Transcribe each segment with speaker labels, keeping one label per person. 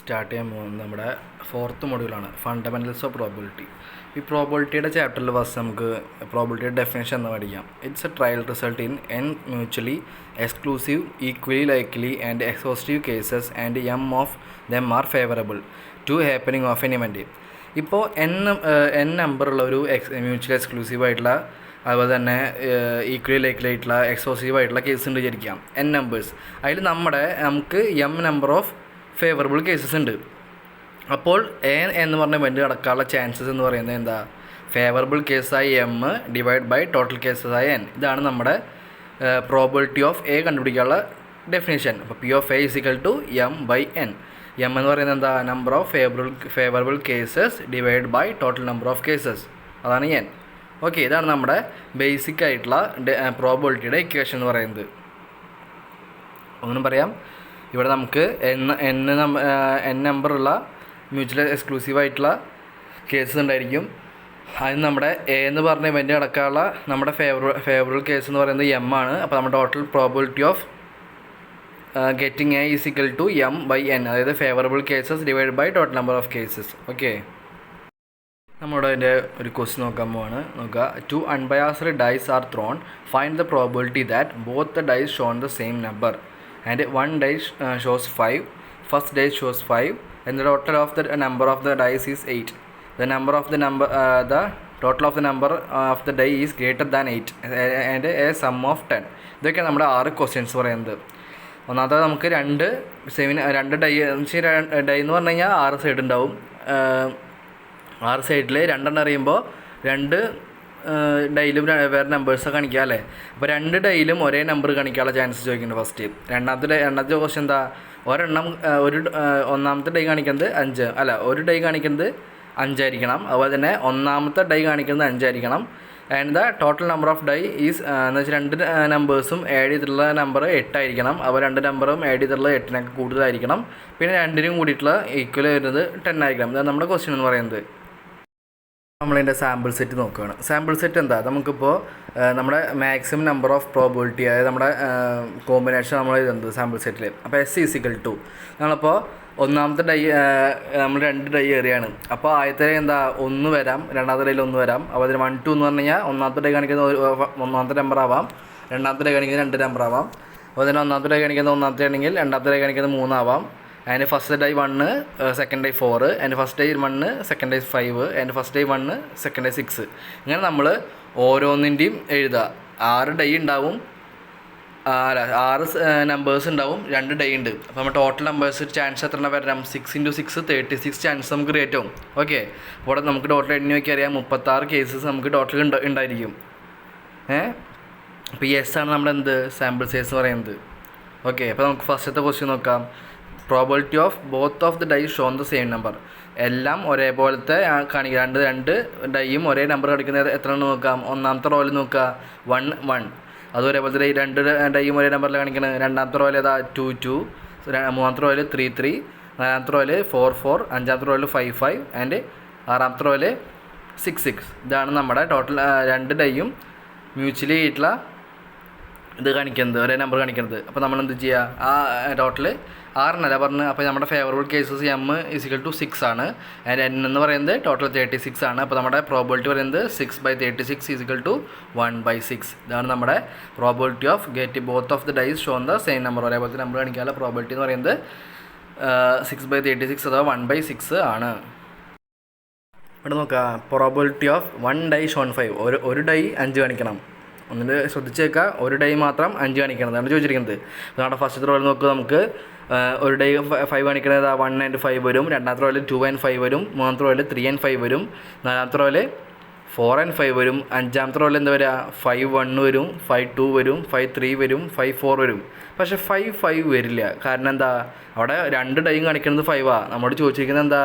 Speaker 1: Start ചെയ്യാൻ പോകുന്നത് നമ്മുടെ ഫോർത്ത് മൊഡ്യൂളാണ്, ഫണ്ടമെൻ്റൽസ് ഓഫ് പ്രോബിലിറ്റി. ഈ പ്രോബിലിറ്റിയുടെ ചാപ്റ്ററിൽ ഫസ്റ്റ് നമുക്ക് പ്രോബിലിറ്റിയുടെ ഡെഫിനേഷൻ എന്ന് പഠിക്കാം. It's a trial result in N mutually exclusive equally likely and exhaustive cases and M of them are favourable to happening of an event. ഇപ്പോൾ എൻ നമ്പറുള്ള ഒരു മ്യൂച്വലി എക്സ്ക്ലൂസീവ് ആയിട്ടുള്ള, അതുപോലെ തന്നെ ഈക്വലി ലൈക്ലി ആയിട്ടുള്ള എക്സോസ്റ്റീവ് ആയിട്ടുള്ള കേസ് ഉണ്ട് വിചാരിക്കാം, എൻ നമ്പേഴ്സ്. അതിൽ നമുക്ക് M number of favourable cases ഉണ്ട്. അപ്പോൾ എ എന്ന് പറഞ്ഞ ഇവൻ്റ് നടക്കാനുള്ള ചാൻസസ് എന്ന് പറയുന്നത് എന്താ? ഫേവറബിൾ കേസായി എം ഡിവൈഡ് ബൈ ടോട്ടൽ കേസസായി എൻ. ഇതാണ് നമ്മുടെ പ്രോബിലിറ്റി ഓഫ് എ കണ്ടുപിടിക്കാനുള്ള ഡെഫിനേഷൻ. അപ്പോൾ P of A is equal to M by N. M എന്ന് പറയുന്നത് എന്താ? Number of favourable cases divide by total number of cases, അതാണ് എൻ. ഓക്കെ, ഇതാണ് നമ്മുടെ ബേസിക് ആയിട്ടുള്ള പ്രോബിലിറ്റിയുടെ ഇക്വേഷൻ എന്ന് പറയുന്നത്. ഒന്നും പറയാം, ഇവിടെ നമുക്ക് എൻ നമ്പറുള്ള മ്യൂച്വൽ എക്സ്ക്ലൂസീവ് ആയിട്ടുള്ള കേസസ് ഉണ്ടായിരിക്കും. അതിന് നമ്മുടെ എ എന്ന് പറഞ്ഞ ഇവൻ്റ് അടക്കമുള്ള നമ്മുടെ ഫേവറബിൾ കേസ് എന്ന് പറയുന്നത് എം ആണ്. അപ്പോൾ നമ്മുടെ total probability of getting A is equal to M by N, അതായത് favourable cases divide by total number of cases. Okay, നമ്മുടെ അതിൻ്റെ ഒരു ക്വസ്റ്റ്യൻ നോക്കാൻ പോവാണ്. നോക്കുക, 2 unbiased dice are thrown. Find the probability that both the dice shown the same number and one dice shows 5. First dice shows 5 and the total of the number of the dice is 8. The total of the number of the die is greater than 8 and a sum of 10. ഇതൊക്കെയാണ് നമ്മുടെ 6 questions പറയുന്നത്. ഒന്നാമത്തെ നമുക്ക് രണ്ട് dye എന്ന് പറഞ്ഞു കഴിഞ്ഞാൽ 6 side ഉണ്ടാവും. 6 സൈഡിൽ 2 അറിയുമ്പോൾ 2 ഡൈയിലും വേറെ നമ്പേഴ്സൊക്കെ കാണിക്കുക അല്ലേ. അപ്പോൾ 2 ഡൈയിലും ഒരേ നമ്പർ കാണിക്കാനുള്ള ചാൻസ് ചോദിക്കുന്നുണ്ട് ഫസ്റ്റ്. രണ്ടാമത്തെ ക്വസ്റ്റ്യൻ എന്താ? ഒന്നാമത്തെ ഡൈ കാണിക്കുന്നത് 5 അല്ല, ഒരു ഡൈ കാണിക്കുന്നത് 5 ആയിരിക്കണം. അതുപോലെ തന്നെ ഒന്നാമത്തെ ഡൈ കാണിക്കുന്നത് 5 ആയിരിക്കണം. And the total number of dye is എന്ന് വെച്ചാൽ 2 നമ്പേഴ്സും ആഡ് ചെയ്തിട്ടുള്ള നമ്പർ 8 ആയിരിക്കണം. അപ്പോൾ 2 നമ്പറും ആഡ് ചെയ്തിട്ടുള്ള 8 കൂടുതലായിരിക്കണം. പിന്നെ 2നും കൂടിയിട്ടുള്ള ഈക്വൽ വരുന്നത് 10 ആയിരിക്കണം. ഇതാണ് നമ്മുടെ ക്വസ്റ്റ്യൻ എന്ന് പറയുന്നത്. നമ്മളതിൻ്റെ സാമ്പിൾ സെറ്റ് നോക്കുകയാണ്. സാമ്പിൾ സെറ്റ് എന്താ? നമുക്കിപ്പോൾ നമ്മുടെ മാക്സിമം നമ്പർ ഓഫ് പ്രോബിലിറ്റി, അതായത് നമ്മുടെ കോമ്പിനേഷൻ നമ്മൾ എഴുതുന്നത് സാമ്പിൾ സെറ്റിൽ. അപ്പോൾ എസ് ഈസിക്കൽ ടു, നമ്മളിപ്പോൾ ഒന്നാമത്തെ ഡൈ നമ്മൾ 2 ഡൈ ഏറിയാണ്. അപ്പോൾ ആദ്യത്തെ എന്താ? 1 വരാം, രണ്ടാമത്തെ ഡൈയിൽ 1 വരാം. അപ്പോൾ അതിൽ 1 2 എന്ന് പറഞ്ഞു കഴിഞ്ഞാൽ ഒന്നാമത്തെ ഡൈ കാണിക്കുന്ന ഒന്നാമത്തെ നമ്പർ ആവാം, രണ്ടാമത്തെ ഡൈ കാണിക്കുന്നത് 2 നമ്പർ ആവാം. അപ്പോൾ അതിന് ഒന്നാമത്തെ ഡൈ കാണിക്കുന്നത് ഒന്നാമത്തെ ആണെങ്കിൽ രണ്ടാമത്തെ ഡൈ കാണിക്കുന്നത് 3 ആവാം. And first die 1, second die 4, and first die 1, second die 5, and first die 1, second die 6. ഇങ്ങനെ നമ്മൾ ഓരോന്നിൻ്റെയും എഴുതുക. 6 ഡൈ ഉണ്ടാവും, 6 നമ്പേഴ്സ് ഉണ്ടാവും, 2 ഡൈ ഉണ്ട്. അപ്പോൾ നമ്മൾ ടോട്ടൽ നമ്പേഴ്സ് ചാൻസ് എത്ര വരാം? 6 × 6 36 ചാൻസ് നമുക്ക് ക്രിയേറ്റ് ആവും. ഓക്കെ, അപ്പോൾ നമുക്ക് ടോട്ടൽ എണ്ണി നോക്കി അറിയാം, 36 കേസസ് നമുക്ക് ടോട്ടൽ ഉണ്ടായിരിക്കും. അപ്പോൾ എസ് ആണ് നമ്മുടെ എന്ത് സാമ്പിൾ സൈസ് എന്ന് പറയുന്നത്. ഓക്കെ, അപ്പോൾ നമുക്ക് ഫസ്റ്റത്തെ ക്വസ്റ്റ്യൻ നോക്കാം. Probability of both of the die shown the same number. എല്ലാം ഒരേപോലത്തെ കാണിക്കുക. രണ്ട് ഡൈയും ഒരേ നമ്പർ കാണിക്കുന്നത് എത്രയാണെന്ന് നോക്കാം. ഒന്നാമത്തെ റോയിൽ നോക്കുക 1 1, അത് ഒരേപോലത്തെ 2 ഡൈയും ഒരേ നമ്പറിൽ കാണിക്കുന്നത്. രണ്ടാമത്തെ റോയിൽ ഏതാ 2 2, മൂന്നാമത്തെ റോയിൽ 3 3, നാലാമത്തെ റോയിൽ 4 4, അഞ്ചാമത്തെ റോയിൽ 5 5, ആൻഡ് ആറാമത്തെ റോയിൽ 6 6. ഇതാണ് നമ്മുടെ ടോട്ടൽ 2 ഡൈയും മ്യൂച്വലി ആയിട്ടുള്ള ഇത് കാണിക്കുന്നത്, ഒരേ നമ്പർ കാണിക്കുന്നത്. അപ്പോൾ നമ്മൾ എന്ത് ചെയ്യുക? ആ ടോട്ടൽ 6 എന്നല്ല പറഞ്ഞ്. അപ്പോൾ നമ്മുടെ favourable cases M is equal to 6 ആണ്. ആൻഡ് എൻ എന്ന് പറയുന്നത് ടോട്ടൽ 36 ആണ്. അപ്പോൾ നമ്മുടെ പ്രോബിലിറ്റി പറയുന്നത് 6/36 ഈസിക്കൽ ടു 1/6. ഇതാണ് നമ്മുടെ probability of get both of the dice shown the same number. ഒരേപോലത്തെ നമ്പർ കാണിക്കാനുള്ള പ്രോബിലിറ്റി എന്ന് പറയുന്നത് 6/36 അഥവാ 1/6 ആണ്. ഇവിടെ നോക്കുക, പ്രോബിലിറ്റി ഓഫ് 1 ഡൈ ഷോൺ 5. ഒരു ഡൈ 5 കാണിക്കണം. ഒന്നിട്ട് ശ്രദ്ധിച്ചേക്കുക, ഒരു ഡൈ മാത്രം 5 കാണിക്കണം എന്നാണ് ചോദിച്ചിരിക്കുന്നത്. നമ്മുടെ ഫസ്റ്റത്തെ റോയിൽ നോക്കുക, നമുക്ക് ഒരു ഡൈ 5 കാണിക്കുന്നത് 1 and 5 വരും. രണ്ടാമത്തെ റോയിൽ 2 and 5 വരും. മൂന്നാമത്തെ റോയിൽ 3 and 5 വരും. നാലാമത്തെ റോയിൽ 4 and 5 വരും. അഞ്ചാമത്തെ റോയിൽ എന്താ വരിക? 5 1 വരും, 5 2 വരും, 5 3 വരും, 5 4 വരും. പക്ഷേ 5 5 വരില്ല. കാരണം എന്താ? അവിടെ 2 ഡൈയും കാണിക്കുന്നത് 5 നമ്മോട് ചോദിച്ചിരിക്കുന്നത് എന്താ?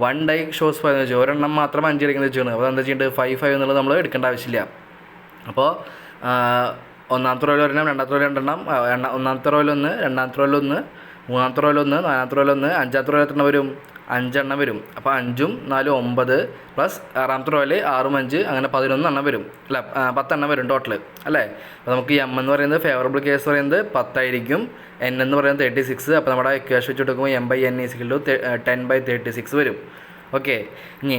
Speaker 1: 1 ഡൈ ഷോസ് 5 എന്ന് വെച്ചാൽ ഒരെണ്ണം മാത്രം 5 കളിക്കുന്നത് വെച്ചാണ്. അപ്പോൾ എന്താ ചെയ്യേണ്ടത്? 5 5 എന്നുള്ളത് നമ്മൾ എടുക്കേണ്ട ആവശ്യമില്ല. അപ്പോൾ ഒന്നാമത്തെ റോയിൽ ഒരെണ്ണം, രണ്ടാമത്തെ റോയിൽ 2 എണ്ണം, ഒന്നാമത്തെ റോയിൽ 1, രണ്ടാമത്തെ റോയിൽ 1, മൂന്നാമത്തെ റോയിൽ 1, നാലാമത്തെ റോയിൽ 1, അഞ്ചാമത്തെ റോയിൽ എത്ര വരും? 5 വരും. അപ്പോൾ 5ഉം 4 9 പ്ലസ് ആറാമത്തെ റോയിൽ 6ഉം 5 അങ്ങനെ 11 വരും. അല്ല 10 വരും ടോട്ടൽ അല്ലേ. അപ്പോൾ നമുക്ക് എം എന്ന് പറയുന്നത് ഫേവറബിൾ കേസ് പറയുന്നത് 10 ആയിരിക്കും. എൻ എന്ന് പറയുന്നത് 36. അപ്പോൾ നമ്മുടെ ഇക്വേഷൻ വെച്ച് കൊടുക്കുമ്പോൾ m/n = 10/36 വരും. ഓക്കെ. ഇനി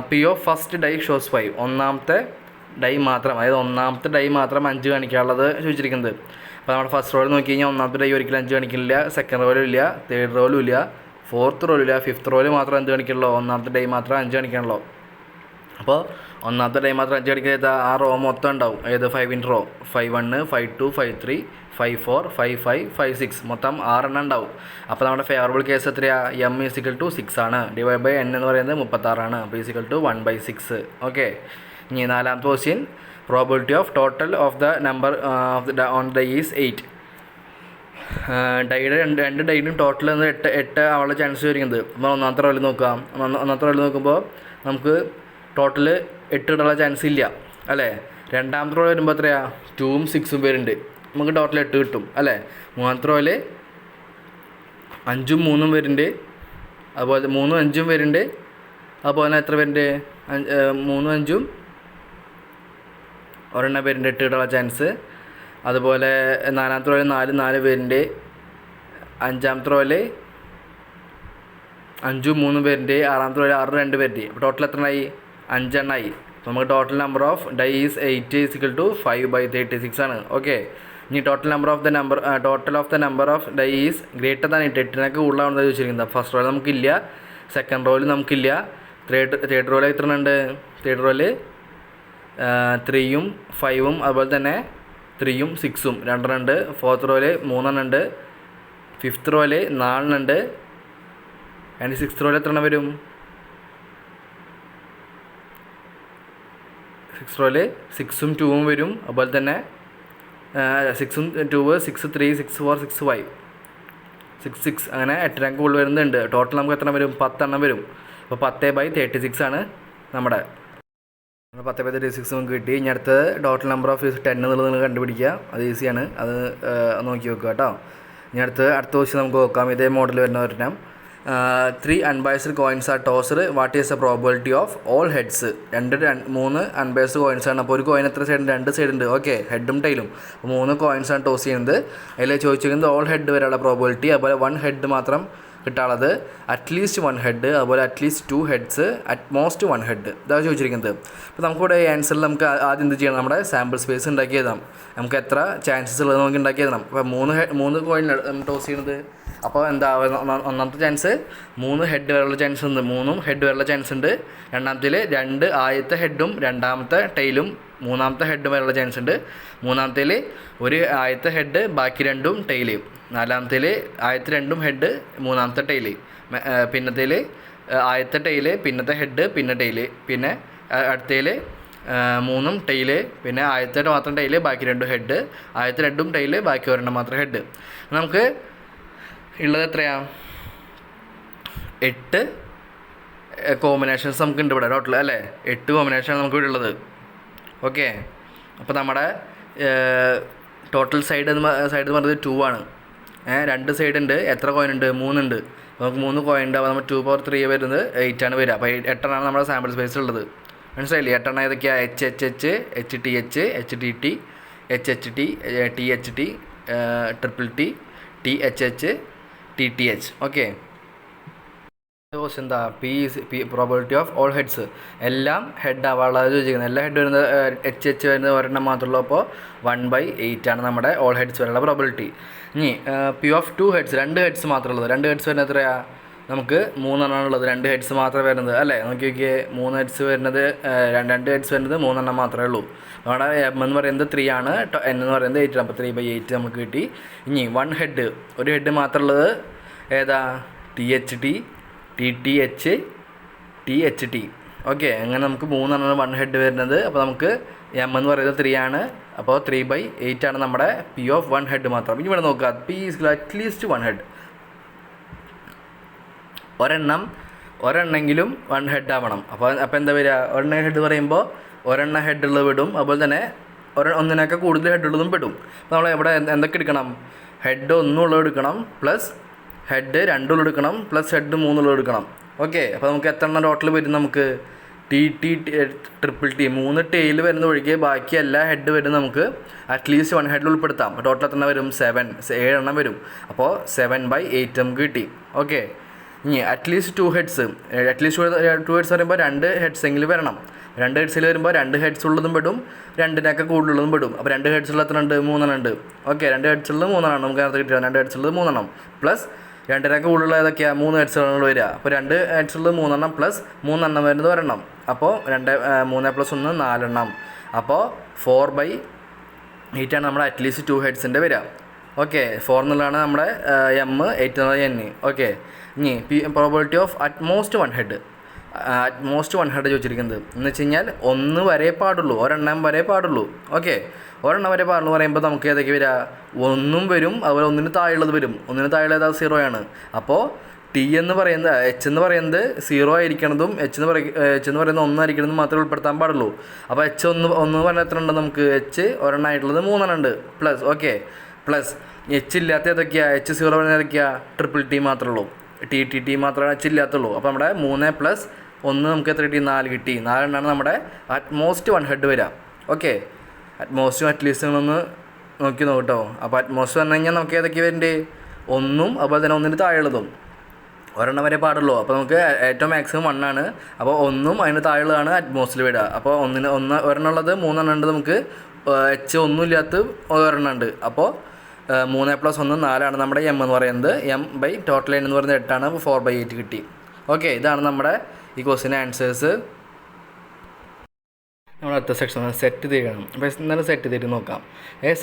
Speaker 1: P of first dye shows 5. ഒന്നാമത്തെ ഡൈ മാത്രം, അതായത് ഒന്നാമത്തെ ഡൈ മാത്രം 5 കാണിക്കാനുള്ളത് ചോദിച്ചിരിക്കുന്നത്. അപ്പോൾ നമ്മുടെ ഫസ്റ്റ് റോയിൽ നോക്കി കഴിഞ്ഞാൽ ഒന്നാമത്തെ ഡൈ ഒരിക്കലും 5 കാണിക്കില്ല, സെക്കൻഡ് റോയിലും ഇല്ല, തേർഡ് റോയിലും ഇല്ല, ഫോർത്ത് റോയിലും ഇല്ല, ഫിഫ്ത്ത് റോയിൽ മാത്രം എന്ത് കാണിക്കണല്ലോ, ഒന്നാമത്തെ ഡൈ മാത്രം 5 കാണിക്കണല്ലോ. അപ്പോൾ ഒന്നാമത്തെ ഡൈ മാത്രം 5 കാണിക്കുന്നത് ആ റോ മൊത്തം ഉണ്ടാവും. ഏത് 5 റോ 5 1 5 2 5 3 5 4 5 5 5 6 മൊത്തം 6 ഉണ്ടാവും. അപ്പോൾ നമ്മുടെ ഫേവറബിൾ കേസ് എത്രയാണ്? m = 6 ആണ്. / n എന്ന് പറയുന്നത് 36 ആണ്. അപ്പോൾ = 1/6. ഓക്കെ. ഇനി നാലാമത്തെ question, probability of total of the number of the on dye is 8. ഡൈയുടെ രണ്ട് ഡൈനും ടോട്ടൽ 8 ആവാനുള്ള ചാൻസ് വരുന്നത്. നമ്മൾ ഒന്നാമത്തെ റോയിൽ നോക്കാം. ഒന്നാമത്തെ റോയിൽ നോക്കുമ്പോൾ നമുക്ക് ടോട്ടൽ 8 ഇടാനുള്ള ചാൻസ് ഇല്ല അല്ലേ. രണ്ടാമത്തെ റോയിൽ വരുമ്പോൾ എത്രയാണ്? 2ഉം 6ഉം വരുന്നുണ്ട്. നമുക്ക് ടോട്ടൽ 8 കിട്ടും അല്ലേ. മൂന്നാമത്തെ റോയിൽ 5ഉം 3ഉം വരുന്നുണ്ട്. അതുപോലെ 3ഉം 5ഉം വരുന്നുണ്ട്. അതുപോലെ എത്ര വരുന്നുണ്ട്? 3ഉം 5ഉം ഒരെണ്ണം പേരുണ്ട് 8 ഇടാനുള്ള ചാൻസ്. അതുപോലെ നാലാമത്തെ റോയിൽ 4 പേരുണ്ട്. അഞ്ചാമത്തെ റോയിൽ 5ഉം 3ഉം പേരുണ്ട്. ആറാമത്തെ റോയിൽ 6 2 പേരുണ്ട്. അപ്പോൾ ടോട്ടൽ എത്ര ആയി? 5 എണ്ണമായി. അപ്പോൾ നമുക്ക് total number of dye is 8 = 5/36 ആണ്. ഓക്കെ. ഇനി total of the number of dye is greater than 8. 8 കൂടുതലാണെന്ന് ചോദിച്ചിരിക്കുന്നത്. ഫസ്റ്റ് റോയിൽ നമുക്കില്ല, സെക്കൻഡ് റോയിൽ നമുക്കില്ല, തേർഡ് റോയിൽ എത്ര ഉണ്ട്? തേർഡ് റോയിൽ 3ഉം 5ഉം അതുപോലെ തന്നെ 3ഉം 6ഉം 2 ഉണ്ട്. ഫോർത്ത് റോയിൽ 3 ഉണ്ട്. ഫിഫ്ത്ത് റോയിൽ 4 ഉണ്ട്. ആൻഡ് സിക്സ്ത് റോയിൽ എത്ര വരും? സിക്സ് റോയിൽ 6ഉം 2ഉം വരും. അതുപോലെ തന്നെ 6ഉം 2 6 3 6 4 6 5 6 6 അങ്ങനെ 8 കൂടുതൽ വരുന്നുണ്ട്. ടോട്ടൽ നമുക്ക് എത്ര വരും? 10 വരും. അപ്പോൾ 10/36 ആണ് നമ്മുടെ. 10/36 നമുക്ക് കിട്ടി. ഇനി അടുത്തത് ടോട്ടൽ നമ്പർ ഓഫ് 10 എന്നുള്ളത് നിങ്ങൾ കണ്ടുപിടിക്കുക. അത് ഈസിയാണ്, അത് നോക്കി വെക്കുക കേട്ടോ. ഇനി അടുത്ത ക്വസ്റ്റ്യൻ നമുക്ക് നോക്കാം. ഇതേ മോഡൽ വരുന്ന ഒരെണ്ണം. 3 unbiased coins are tossed. What is the probability of all heads? 3 unbiased coins ആണ്. അപ്പോൾ ഒരു കോയിൻ എത്ര സൈഡ് ഉണ്ട്? 2 സൈഡ് ഉണ്ട്. ഓക്കെ. ഹെഡും ടൈലും. അപ്പോൾ 3 കോയിൻസ് ആണ് ടോസ് ചെയ്യുന്നത്. അതിൽ ചോദിച്ചിരിക്കുന്നത് ഓൾ ഹെഡ് വരെയുള്ള പ്രോബിലിറ്റി, അതുപോലെ 1 ഹെഡ് മാത്രം കിട്ടാനുള്ളത്, അറ്റ്ലീസ്റ്റ് 1 ഹെഡ്, അതുപോലെ അറ്റ്ലീസ്റ്റ് 2 ഹെഡ്സ്, അറ്റ്മോസ്റ്റ് 1 ഹെഡ്. ഇതാണ് ചോദിച്ചിരിക്കുന്നത്. അപ്പോൾ നമുക്കിവിടെ ആൻസറിൽ നമുക്ക് ആദ്യം എന്ത് ചെയ്യണം? നമ്മുടെ സാമ്പിൾ സ്പേസ് ഉണ്ടാക്കി എഴുതാം. നമുക്ക് എത്ര ചാൻസസ് ഉള്ളത് നമുക്ക് ഉണ്ടാക്കി എഴുതണം. അപ്പോൾ 3 കോയിൻ ടോസ് ചെയ്യുന്നത്. അപ്പോൾ എന്താ ഒന്നാമത്തെ ചാൻസ് 3 ഹെഡ് വരെയുള്ള ചാൻസ് ഉണ്ട്. 3 ഹെഡ് വരെയുള്ള ചാൻസ് ഉണ്ട്. രണ്ടാമത്തിൽ 2 ആദ്യത്തെ ഹെഡും രണ്ടാമത്തെ ടൈലും മൂന്നാമത്തെ ഹെഡ് വരെയുള്ള ചാൻസ് ഉണ്ട്. മൂന്നാമത്തേൽ ഒരു ആദ്യത്തെ ഹെഡ് ബാക്കി 2ഉം ടൈല്. നാലാമത്തേൽ ആദ്യത്തെ 2ഉം ഹെഡ് മൂന്നാമത്തെ ടൈല്. പിന്നത്തേൽ ആദ്യത്തെ ടൈല് പിന്നത്തെ ഹെഡ് പിന്നെ ടൈല്. പിന്നെ അടുത്തതിൽ 3ഉം ടൈല്, പിന്നെ ആദ്യത്തെ മാത്രം ടൈല് ബാക്കി 2 ഹെഡ്, ആദ്യത്തെ 2ഉം ടൈല് ബാക്കി 1 മാത്രം ഹെഡ്. നമുക്ക് ഉള്ളത് എത്രയാണ്? 8 കോമ്പിനേഷൻസ് നമുക്കുണ്ട് ഇവിടെ ടോട്ടൽ അല്ലേ. 8 കോമ്പിനേഷനാണ് നമുക്ക് ഇവിടെ ഉള്ളത്. ഓക്കെ. അപ്പോൾ നമ്മുടെ ടോട്ടൽ സൈഡ് എന്ന് പറയുന്നത് 2 ആണ്. 2 സൈഡ് ഉണ്ട്. എത്ര കോയിൻ ഉണ്ട്? 3 ഉണ്ട്. നമുക്ക് 3 കോയിൻ ഉണ്ട്. അപ്പോൾ നമ്മൾ 2/3 വരുന്നത് 8 ആണ് വരിക. അപ്പോൾ 8 ആണ് നമ്മുടെ സാമ്പിൾ സ്പേസ് ഉള്ളത്. മനസ്സിലായില്ലേ? 8 ഏതൊക്കെയാണ്? HHH, HTH, HTT, HHT, THT, TTT, THH, TTH. Okay. എന്താ പ്രോബിലിറ്റി ഓഫ് ഓൾ ഹെഡ്സ്. എല്ലാം ഹെഡ് ആവാനുള്ളത് ചോദിക്കുന്നത്. എല്ലാ ഹെഡ് വരുന്നത് HH വരുന്നത് ഒരെണ്ണം മാത്രമുള്ളൂ. അപ്പോൾ 1/8 ആണ് നമ്മുടെ ഓൾ ഹെഡ്സ് വരെയുള്ള പ്രോബിലിറ്റി. ഇനി P ഓഫ് 2 ഹെഡ്സ്, 2 ഹെഡ്സ് മാത്രമുള്ളത്. 2 ഹെഡ്സ് വരുന്നത് എത്രയാണ്? നമുക്ക് 3 ഉള്ളത്. 2 ഹെഡ്സ് മാത്രമേ വരുന്നത് അല്ലേ. നോക്കി നോക്കിയേ. 3 ഹെഡ്സ് വരുന്നത് 2 ഹെഡ്സ് വരുന്നത് 3 മാത്രമേ ഉള്ളൂ. നമ്മുടെ M എന്ന് പറയുന്നത് 3 ആണ്, N എന്ന് പറയുന്നത് 8 ആണ്. അപ്പോൾ 3/8 നമുക്ക് കിട്ടി. ഇനി 1 ഹെഡ്, ഒരു ഹെഡ് മാത്രമുള്ളത് ഏതാ? THT, TTH, THT. ഓക്കെ. അങ്ങനെ നമുക്ക് 3 1 ഹെഡ് വരുന്നത്. അപ്പോൾ നമുക്ക് M എന്ന് പറയുന്നത് 3 ആണ്. അപ്പോൾ 3/8 ആണ് നമ്മുടെ P ഓഫ് 1 ഹെഡ് മാത്രം. ഇനി ഇവിടെ നോക്കുക. P is at least 1 head. ഒരെണ്ണെങ്കിലും 1 ഹെഡ് ആവണം. അപ്പോൾ എന്താ വരിക? ഒരെണ്ണം ഹെഡ് പറയുമ്പോൾ ഒരെണ്ണം ഹെഡുള്ളത് വിടും. അതുപോലെ തന്നെ ഒന്നിനൊക്കെ കൂടുതൽ ഹെഡുള്ളതും പെടും. അപ്പോൾ നമ്മൾ ഇവിടെ എന്തൊക്കെ എടുക്കണം? ഹെഡ് 1 ഉള്ളത് എടുക്കണം, പ്ലസ് ഹെഡ് 2 ഉള്ളത് എടുക്കണം, പ്ലസ് ഹെഡ് 3 ഉള്ളത് എടുക്കണം. ഓക്കെ, അപ്പോൾ നമുക്ക് എത്ര എണ്ണം ടോട്ടൽ വരും? നമുക്ക് T T triple T 3 tail വരുന്ന ഒഴികെ ബാക്കി എല്ലാ ഹെഡ് വരും നമുക്ക് അറ്റ്ലീസ്റ്റ് 1 ഹെഡിൽ ഉൾപ്പെടുത്താം. അപ്പോൾ ടോട്ടൽ എത്ര വരും? 7 എണ്ണം വരും. അപ്പോൾ 7/8 നമുക്ക് കിട്ടി. ഓക്കെ, ഇനി അറ്റ്ലീസ്റ്റ് 2 ഹെഡ്സ്. അറ്റ്ലീസ്റ്റ് 2 ഹെഡ്സ് പറയുമ്പോൾ 2 ഹെഡ്സ് എങ്കിലും വരണം. 2 ഹെഡ്സിൽ വരുമ്പോൾ 2 ഹെഡ്സ് ഉള്ളതും പെടും, 2-നൊക്കെ കൂടുതലുള്ളതും പെടും. അപ്പോൾ 2 ഹെഡ്സ് ഉള്ള എത്ര ഉണ്ട്? 3 എണ്ണം ഉണ്ട്. ഓക്കെ, 2 ഹെഡ്സ് ഉള്ളത് 3 എണ്ണം നമുക്ക് അതിനകത്ത് കിട്ടുക. 2 ഹെഡ്സ് ഉള്ളത് 3 എണ്ണം പ്ലസ് 2-നൊക്കെ കൂടുതലുള്ള ഏതൊക്കെയാണ്? 3 ഹെഡ്സുകൾ വരിക. അപ്പോൾ 2 ഹെഡ്സ് ഉള്ളത് 3 എണ്ണം പ്ലസ് 3 എണ്ണം വരുന്നത് ഒരെണ്ണം. അപ്പോൾ 3 + 1 4 എണ്ണം. അപ്പോൾ 4/8 ആണ് നമ്മുടെ അറ്റ്ലീസ്റ്റ് 2 ഹെഡ്സിൻ്റെ വരിക. ഓക്കെ, 4 എന്നുള്ളതാണ് നമ്മുടെ M, 8 എന്നുള്ളത് N. ഓക്കെ, ഇനി probability of utmost 1 head. Utmost 1 head ചോദിച്ചിരിക്കുന്നത് എന്ന് വെച്ച് കഴിഞ്ഞാൽ 1 വരെ പാടുള്ളൂ, ഒരെണ്ണം വരെ പാടുള്ളൂ. ഓക്കെ, ഒരെണ്ണം വരെ പാടുള്ളൂ പറയുമ്പോൾ നമുക്ക് ഏതൊക്കെ വരിക? 1 വരും, അതുപോലെ 1-ന് താഴെയുള്ളത് വരും. 1-ന് താഴെയുള്ളത് 0 ആണ്. അപ്പോൾ T എന്ന് പറയുന്നത് H എന്ന് പറയുന്നത് 0 ആയിരിക്കണതും H എന്ന് പറയുന്നത് 1 ആയിരിക്കണതും മാത്രമേ ഉൾപ്പെടുത്താൻ പാടുള്ളൂ. അപ്പോൾ H 1 പറഞ്ഞാൽ എത്ര ഉണ്ട്? നമുക്ക് H ഒരെണ്ണം ആയിട്ടുള്ളത് 3 എണ്ണം ഉണ്ട് പ്ലസ്. ഓക്കെ, പ്ലസ് H ഇല്ലാത്ത ഏതൊക്കെയാണ്? H0 പറഞ്ഞാൽ ഏതൊക്കെയാണ്? ട്രിപ്പിൾ ടി മാത്രമേ ഉള്ളൂ. ടി മാത്രമേ H ഇല്ലാത്തുള്ളൂ. അപ്പോൾ നമ്മുടെ 3 + 1 നമുക്ക് എത്ര കിട്ടി? 4 കിട്ടി. 4 എണ്ണമാണ് നമ്മുടെ അറ്റ്മോസ്റ്റ് 1 ഹെഡ് വരിക. ഓക്കെ, അറ്റ്മോസ്റ്റും അറ്റ്ലീസ്റ്റ് ഒന്ന് നോക്കി നോക്കട്ടോ. അപ്പോൾ അറ്റ്മോസ്റ്റ് പറഞ്ഞു കഴിഞ്ഞാൽ നമുക്ക് ഏതൊക്കെ വരണ്ടേ? 1-ഉം അതുപോലെ തന്നെ 1-ന് താഴെയുള്ളതും ഒരെണ്ണം വരെ പാടുള്ളൂ. അപ്പോൾ നമുക്ക് ഏറ്റവും മാക്സിമം 1 ആണ്. അപ്പോൾ 1-ഉം അതിന് താഴെയുള്ളതാണ് അറ്റ്മോസ്റ്റിൽ വിടുക. അപ്പോൾ ഒരെണ്ണം ഉള്ളത് 3 എണ്ണം ഉണ്ട് നമുക്ക്. H ഒന്നും ഇല്ലാത്ത ഒരെണ്ണം ഉണ്ട്. അപ്പോൾ 3 + 1 4 ആണ് നമ്മുടെ M എന്ന് പറയുന്നത്. M/ ടോട്ടൽ N എന്ന് പറയുന്നത് 8 ആണ്. അപ്പോൾ 4/8 കിട്ടി. ഓക്കെ, ഇതാണ് നമ്മുടെ ഈ ക്വസ്റ്റിൻ്റെ ആൻസേഴ്സ്. നമ്മൾ അടുത്ത സെക്ഷൻ സെറ്റ് തിയറി ആണ്. അപ്പോൾ എന്നാലും സെറ്റ് തിയറി നോക്കാം.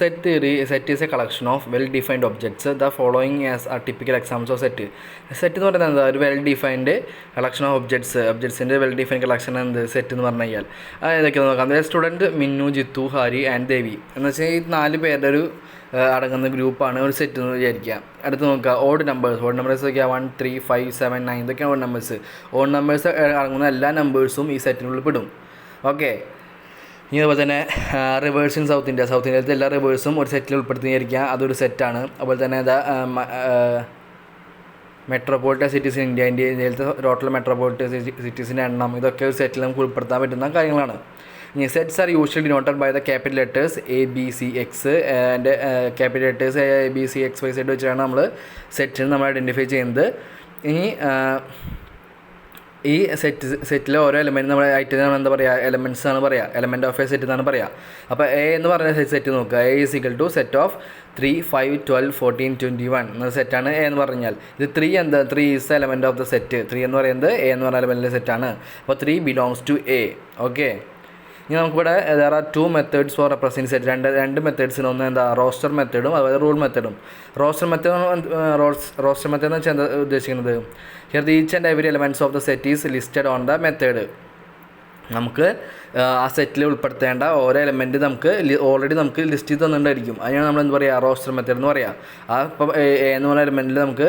Speaker 1: Set is a collection of well defined objects. The following as are typical examples of set. Set എന്ന് പറയുന്നത് എന്താ? ഒരു വെൽ ഡിഫൈൻഡ് കളക്ഷൻ ഓഫ് ഒബ്ജക്ട്സിൻ്റെ വെൽ ഡിഫൈൻഡ് കളക്ഷൻ എന്ത് സെറ്റ് എന്ന് പറഞ്ഞു കഴിഞ്ഞാൽ ഏതൊക്കെ നോക്കാം. അതായത് student, Minnu, Jithu, Harry and Devi എന്ന് വെച്ചാൽ ഈ 4 പേരുടെ ഒരു അടങ്ങുന്ന ഗ്രൂപ്പാണ് ഒരു സെറ്റ് എന്ന് വിചാരിക്കുക. അടുത്ത് നോക്കുക ഓഡ് നമ്പേഴ്സ് നോക്കിയാൽ 1, 3, 5, 7, 9 ഇതൊക്കെയാണ് ഓഡ് നമ്പേഴ്സ്. ഓഡ് നമ്പേഴ്സ് അടങ്ങുന്ന എല്ലാ നമ്പേഴ്സും ഈ സെറ്റിനുള്ളിൽ പെടും. ഓക്കെ, ഇനി അതുപോലെ തന്നെ റിവേഴ്സ് ഇൻ സൗത്ത് ഇന്ത്യയിലത്തെ എല്ലാ റിവേഴ്സും ഒരു സെറ്റിൽ ഉൾപ്പെടുത്തിയിരിക്കുക, അതൊരു സെറ്റാണ്. അതുപോലെ തന്നെ മെട്രോപൊളിറ്റൻ സിറ്റീസ് ഇന്ത്യയിലത്തെ ടോട്ടൽ മെട്രോപൊളിറ്റൻ സിറ്റീസിൻ്റെ എണ്ണം ഇതൊക്കെ ഒരു സെറ്റിൽ നമുക്ക് ഉൾപ്പെടുത്താൻ പറ്റുന്ന കാര്യങ്ങളാണ്. ഇനി sets are usually denoted by the capital letters ABCX and capital letters ABCXYZ വെച്ചാണ് നമ്മൾ സെറ്റിന് നമ്മൾ ഐഡൻറ്റിഫൈ ചെയ്യുന്നത്. ഇനി ഈ സെറ്റിലെ ഓരോ എലമെൻറ്റ് നമ്മുടെ ഐറ്റം നമ്മൾ എന്താ പറയുക? എലമെൻറ്റ്സ് ആണ് പറയുക. എലമെൻറ്റ് ഓഫ് എ സെറ്റ് എന്നാണ് പറയുക. അപ്പോൾ A എന്ന് പറഞ്ഞ സെറ്റ് നോക്കുക. A = സെറ്റ് ഓഫ് 3, 5, 12, 14, 21 എന്ന സെറ്റാണ് A എന്ന് പറഞ്ഞാൽ. ഇത് 3 എന്താ? 3 is the element of the set. 3 എന്ന് പറയുന്നത് A എന്ന് പറഞ്ഞ എലമെൻറ്റിലെ സെറ്റാണ്. അപ്പോൾ 3 ബിലോങ്സ് ടു A. ഓക്കെ, ഇനി നമുക്കിവിടെ there are 2 methods for representing set. രണ്ട് മെത്തേഡ്സിന് ഒന്ന് എന്താ? റോസ്റ്റർ മെത്തേഡും അതുപോലെ റൂൾ മെത്തേഡും. റോസ്റ്റർ മെത്തേഡ് എന്ന് വെച്ചാൽ എന്താ ഉദ്ദേശിക്കുന്നത്? Here each and every elements of the set is listed on the method. നമുക്ക് ആ സെറ്റിൽ ഉൾപ്പെടുത്തേണ്ട ഓരോ എലമെൻറ്റ് നമുക്ക് ഓൾറെഡി നമുക്ക് ലിസ്റ്റ് ചെയ്ത് തന്നിട്ടുണ്ടായിരിക്കും. അതിനാണ് നമ്മൾ എന്താ പറയുക? റോസ്റ്റർ മെത്തേഡ് എന്ന് പറയുക. ആ ഇപ്പോൾ A എന്ന് പറഞ്ഞ എലമെൻറ്റിൽ നമുക്ക്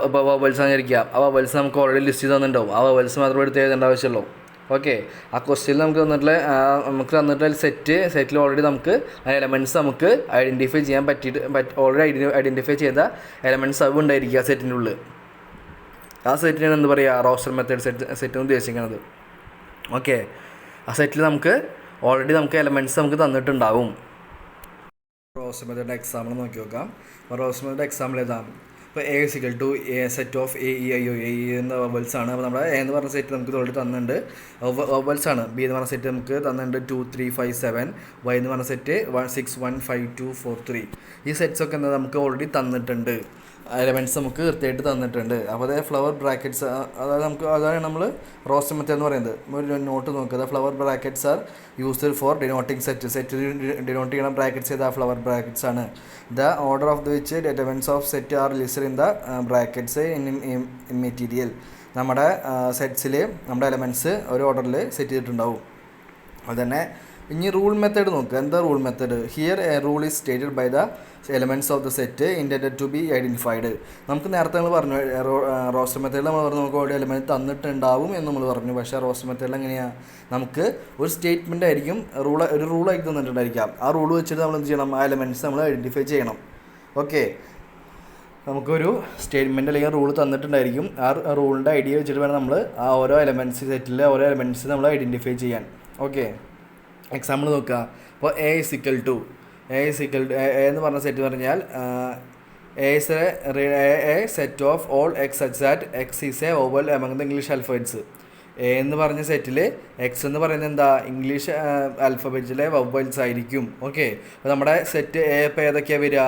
Speaker 1: ഇപ്പോൾ വവൽസ് ആയിരിക്കുക. ആ വവൽസ് നമുക്ക് ഓൾറെഡി ലിസ്റ്റ് ചെയ്ത് തന്നിട്ടുണ്ടാവും. ആ വവൽസ് മാത്രം എടുത്ത് എഴുതേണ്ട ആവശ്യമുള്ളൂ. ഓക്കെ, ആ ക്വസ്റ്റ്യനിൽ നമുക്ക് തന്നിട്ടുള്ള സെറ്റിൽ ഓൾറെഡി നമുക്ക് ആ എലമെൻറ്റ്സ് നമുക്ക് ഐഡൻറ്റിഫൈ ചെയ്യാൻ ഓൾറെഡി ഐഡൻറ്റിഫൈ ചെയ്ത എലമെൻറ്റ്സ് അത് ഉണ്ടായിരിക്കുക സെറ്റിൻ്റെ ഉള്ളിൽ. ആ സെറ്റിനാണ് എന്ത് പറയുക? റോസ്റ്റർ മെത്തേഡ് സെറ്റ് എന്ന് ഉദ്ദേശിക്കുന്നത്. ഓക്കെ, ആ സെറ്റിൽ നമുക്ക് ഓൾറെഡി നമുക്ക് എലമെൻറ്റ്സ് നമുക്ക് തന്നിട്ടുണ്ടാവും. റോസ്റ്റർ മെത്തേഡിൻ്റെ എക്സാമ്പിൾ നോക്കി നോക്കാം. അപ്പോൾ റോസ്റ്റർ മെത്തേഡ് എക്സാമ്പിൾ ഏതാണ്? ഇപ്പോൾ A = സെറ്റ് ഓഫ് AEIO എന്ന വവൽസ് ആണ്. അപ്പോൾ നമ്മുടെ A എന്ന് പറഞ്ഞ സെറ്റ് നമുക്ക് ഓൾറെഡി തന്നിട്ടുണ്ട്, വവൽസ് ആണ്. B എന്ന് പറഞ്ഞ സെറ്റ് നമുക്ക് തന്നിട്ടുണ്ട് 2, 3, 5, 7. Y എന്ന് പറഞ്ഞ സെറ്റ് 6, 1, 5, 2, 4, 3. ഈ സെറ്റ്സൊക്കെ എന്താ നമുക്ക് ഓൾറെഡി തന്നിട്ടുണ്ട്. എലമെൻറ്റ്സ് നമുക്ക് കൃത്യമായിട്ട് തന്നിട്ടുണ്ട്. അപ്പോൾ അതായത് ഫ്ലവർ ബ്രാക്കറ്റ്സ് അതാണ് നമ്മൾ റോസ്റ്റർ മെത്തേഡ് എന്ന് പറയുന്നത്. ഒരു നോട്ട് നോക്കുക. Flower brackets are used for denoting set denote ചെയ്യണ ബ്രാക്കറ്റ്സ് ചെയ്ത ഫ്ലവർ ബ്രാക്കറ്റ്സ് ആണ്. The order of the which elements of set R listed in the brackets in material. നമ്മുടെ സെറ്റ്സിൽ നമ്മുടെ എലമെൻറ്റ്സ് ഒരു ഓർഡറിൽ സെറ്റ് ചെയ്തിട്ടുണ്ടാവും. അതുതന്നെ ഇനി റൂൾ മെത്തേഡ് നോക്കുക. എന്താ rule method? Here a rule is stated by the elements of the set intended to be identified. നമുക്ക് നേരത്തെ നമ്മൾ പറഞ്ഞു റോസ്റ്റർ മെത്തേഡിൽ നമ്മൾ പറഞ്ഞു നമുക്ക് ഓരോ എലമെൻറ്റ് തന്നിട്ടുണ്ടാവും എന്ന് നമ്മൾ പറഞ്ഞു. പക്ഷേ റോസ്റ്റർ മെത്തേഡിൽ എങ്ങനെയാണ്? നമുക്ക് ഒരു സ്റ്റേറ്റ്മെൻ്റ് ആയിരിക്കും, ഒരു റൂളായിട്ട് തന്നിട്ടുണ്ടായിരിക്കാം. ആ റൂൾ വെച്ചിട്ട് നമ്മൾ എന്ത് ചെയ്യണം? ആ എലമെൻറ്റ്സ് നമ്മൾ ഐഡൻറ്റിഫൈ ചെയ്യണം. ഓക്കെ, നമുക്കൊരു സ്റ്റേറ്റ്മെൻറ്റ് അല്ലെങ്കിൽ റൂൾ തന്നിട്ടുണ്ടായിരിക്കും. ആ റൂളിൻ്റെ ഐഡിയ വെച്ചിട്ട് വേണം നമ്മൾ ആ ഓരോ എലമെൻറ്റ്സ് സെറ്റിലെ ഓരോ എലമെൻറ്റ്സ് നമ്മൾ ഐഡൻറ്റിഫൈ ചെയ്യാൻ. ഓക്കെ, എക്സാമ്പിൾ നോക്കുക. അപ്പോൾ എ എന്ന് പറഞ്ഞ സെറ്റ് പറഞ്ഞാൽ A set of all X such that X is a vowel among the English alphabets. A എന്ന് പറഞ്ഞ സെറ്റിൽ എക്സ് എന്ന് പറയുന്നത് എന്താ, ഇംഗ്ലീഷ് ആൽഫബറ്റ്സിലെ വവൽസ് ആയിരിക്കും. ഓക്കെ, അപ്പോൾ നമ്മുടെ സെറ്റ് എ ഇപ്പോൾ ഏതൊക്കെയാണ് വരിക,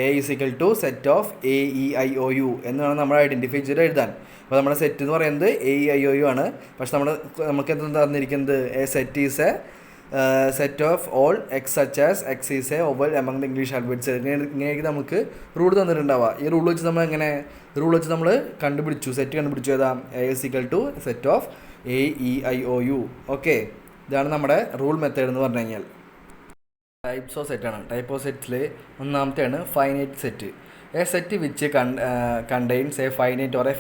Speaker 1: A is equal to set of A E I O U എന്നാണ് നമ്മൾ ഐഡൻറ്റിഫൈ ചെയ്ത് എഴുതാൻ. അപ്പോൾ നമ്മുടെ സെറ്റ് എന്ന് പറയുന്നത് A E I O U ആണ്. പക്ഷെ നമുക്ക് എന്താ തന്നിരിക്കുന്നത്, A set is a set of all X such as X is a vowel among the English alphabets. ഇങ്ങനെയൊക്കെ നമുക്ക് റൂൾ തന്നിട്ടുണ്ടാവുക. ഈ റൂൾ വെച്ച് നമ്മൾ സെറ്റ് കണ്ടുപിടിച്ചു. ഏതാ, A is equal to set of A E I O U. Okay, ഇതാണ് നമ്മുടെ rule method എന്ന് പറഞ്ഞു കഴിഞ്ഞാൽ. ടൈപ്സ് ഓഫ് സെറ്റാണ്. ടൈപ്പ് ഓഫ് സെറ്റിൽ ഒന്നാമത്തെയാണ് finite set. A set which contains a finite or a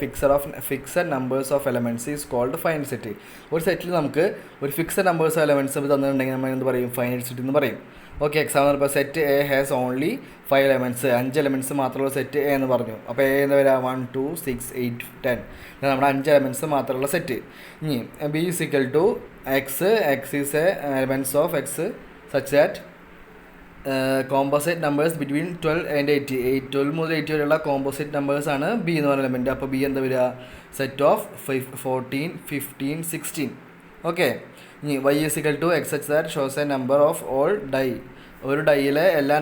Speaker 1: fixed numbers of elements is called finite set. ഒരു സെറ്റിൽ നമുക്ക് ഒരു ഫിക്സഡ് നമ്പേഴ്സ് ഓഫ് എലമെൻറ്റ്സ് തന്നിട്ടുണ്ടെങ്കിൽ നമ്മൾ എന്ത് പറയും, ഫൈനൈറ്റ് സെറ്റ് എന്ന് പറയും. ഓക്കെ, എക്സാമ്പിൾ ഇപ്പോൾ set A has only 5 elements, 5 elements മാത്രമുള്ള സെറ്റ് എ എന്ന് പറഞ്ഞു. അപ്പോൾ എ എന്ന് വരിക 1 2 6 8 10, നമ്മുടെ 5 എലമെൻറ്റ്സ് മാത്രമുള്ള സെറ്റ്. ഇനി B is equal to X is a elements of X such that composite numbers between 12 and 80. 12 മുതൽ 80 വരെയുള്ള കോമ്പോസിറ്റ് നമ്പേഴ്സാണ് ബി എന്ന് പറയുന്ന എലമെൻറ്റ്. അപ്പോൾ ബി എന്താ വരിക, സെറ്റ് ഓഫ് 14 15 16. ഓക്കെ, ഇനി Y is equal to X such that shows a number of all die. ഒരു ഡൈയിലെ എല്ലാ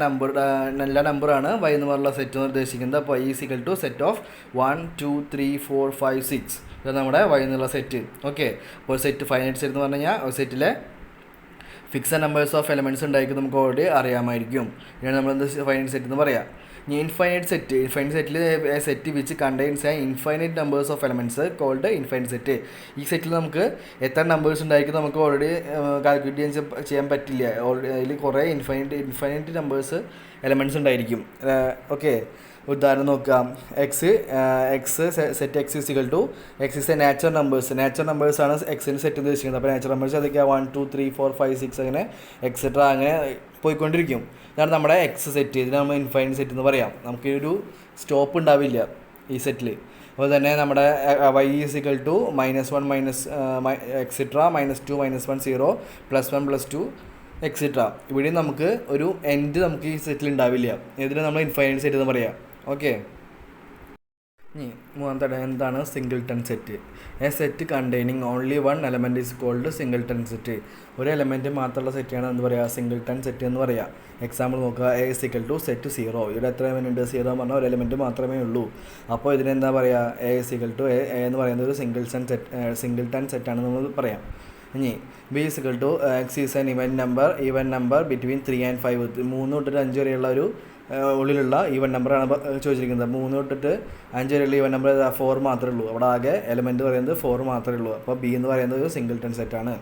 Speaker 1: നമ്പറാണ് വൈ എന്ന് പറഞ്ഞുള്ള സെറ്റ് എന്ന് ഉദ്ദേശിക്കുന്നത്. അപ്പോൾ Y is equal to set of 1 2 3 4 5 6. ഇതാണ് നമ്മുടെ വൈ എന്നുള്ള സെറ്റ്. ഓക്കെ, അപ്പോൾ സെറ്റ് ഫൈനൈറ്റ് സെറ്റ് എന്ന് പറഞ്ഞു കഴിഞ്ഞാൽ ഒരു സെറ്റിലെ ഫിക്സഡ് നമ്പേഴ്സ് ഓഫ് എലമെൻറ്റ്സ് ഉണ്ടായിരിക്കും നമുക്ക് ഓൾറെഡി അറിയാമായിരിക്കും. ഇതാണ് നമ്മളെന്ത് ഫൈനൈറ്റ് സെറ്റ് എന്ന് പറയാം. ഇനി ഇൻഫൈനൈറ്റ് സെറ്റിൽ set which contains a infinite numbers of elements called infinite set. ഈ സെറ്റിൽ നമുക്ക് എത്ര നമ്പേഴ്സ് ഉണ്ടായിരിക്കും നമുക്ക് ഓൾറെഡി കാൽക്കുലേറ്റ് ചെയ്യാൻ പറ്റില്ല. അതിൽ കുറേ ഇൻഫൈനൈറ്റ് നമ്പേഴ്സ് എലമെൻറ്റ്സ് ഉണ്ടായിരിക്കും. ഓക്കെ, ഉദാഹരണം നോക്കാം. Set X is equal to X is a natural നമ്പേഴ്സാണ് എക്സിന് സെറ്റ് ഉദ്ദേശിക്കുന്നത്. അപ്പോൾ നാച്ചുറൽ നമ്പേഴ്സ് അതൊക്കെയാണ് 1 2 3 4 5 6 അങ്ങനെ എക്സെട്ര അങ്ങനെ പോയിക്കൊണ്ടിരിക്കും. ഇതാണ് നമ്മുടെ എക്സ് സെറ്റ്. ഇതിന് നമ്മൾ ഇൻഫൈനൈറ്റ് സെറ്റ് എന്ന് പറയാം. നമുക്കൊരു സ്റ്റോപ്പ് ഉണ്ടാവില്ല ഈ സെറ്റിൽ. അപ്പോൾ തന്നെ നമ്മുടെ Y is equal to -1 etcetera -2 -1 0 +1 +2 etcetera. ഇവിടെ നമുക്ക് ഒരു എൻഡ് നമുക്ക് ഈ സെറ്റിൽ ഉണ്ടാവില്ല. ഇതിന് നമ്മൾ ഇൻഫൈനൈറ്റ് സെറ്റ് എന്ന് പറയാം. ഓക്കെ, ഇനി മൂന്നാമത്തെ എന്താണ് singleton set. A set containing only 1 element is called singleton set. ഒരു എലമെൻറ്റ് മാത്രമുള്ള സെറ്റാണ് എന്ത് പറയുക, സിംഗിൾട്ടൺ സെറ്റ് എന്ന് പറയുക. എക്സാമ്പിൾ നോക്കുക. A is equal to set 0. ഇവിടെ എത്ര എലമെൻറ്റ് ഉണ്ട്, 0 എന്ന് പറഞ്ഞാൽ ഒരു എലമെൻറ്റ് മാത്രമേ ഉള്ളൂ. അപ്പോൾ ഇതിനെന്താ പറയുക, എ ഈസിക്കൽ ടു എ എന്ന് പറയുന്നത് ഒരു സിംഗിൾട്ടൺ സെറ്റാണെന്ന് നമ്മൾ പറയാം. ഇനി B is equal to X is an even number between 3 and 5. 3 തൊട്ടിട്ട് 5 വരെയുള്ള ഒരു ഉള്ളിലുള്ള ഈവൻ നമ്പറാണ് ചോദിച്ചിരിക്കുന്നത്. 3 തൊട്ടിട്ട് 5 വരെയുള്ള ഈവൻ നമ്പർ 4 മാത്രമേ ഉള്ളൂ. അവിടെ ആകെ എലമെൻറ്റ് പറയുന്നത് 4 മാത്രമേ ഉള്ളൂ. അപ്പോൾ ബി എന്ന് പറയുന്നത് ഒരു സിംഗിൾട്ടൺ സെറ്റാണ്.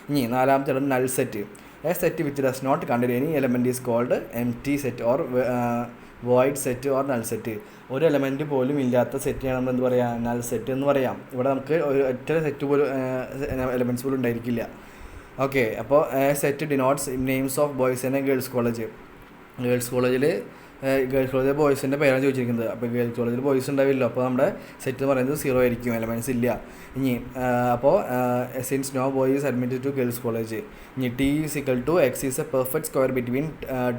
Speaker 1: ഇനി നാലാമത്തെ null set. A set which does not contain any element is called empty set or void set or null set. ഒരു എലമെൻറ്റ് പോലും ഇല്ലാത്ത സെറ്റിനാണ് നമ്മൾ എന്ത് പറയുക, നൾ സെറ്റ് എന്ന് പറയാം. ഇവിടെ നമുക്ക് ഒരു ഒറ്റ സെറ്റ് പോലും എലമെൻറ്റ്സ് പോലും ഉണ്ടായിരിക്കില്ല. ഓക്കെ, അപ്പോൾ set denotes names of boys and girls college. Girls കോളേജിൽ ബോയ്സിൻ്റെ പേരാണ് ചോദിച്ചിരിക്കുന്നത്. അപ്പോൾ ഗേൾസ് കോളേജിൽ ബോയ്സ് ഉണ്ടാവില്ല. അപ്പോൾ നമ്മുടെ സെറ്റ് എന്ന് പറയുന്നത് 0 ആയിരിക്കും, എലമെൻറ്റ്സ് ഇല്ല. ഇനി അപ്പോൾ since no boy is admitted to girls college. ഇനി T is equal to X is a perfect square between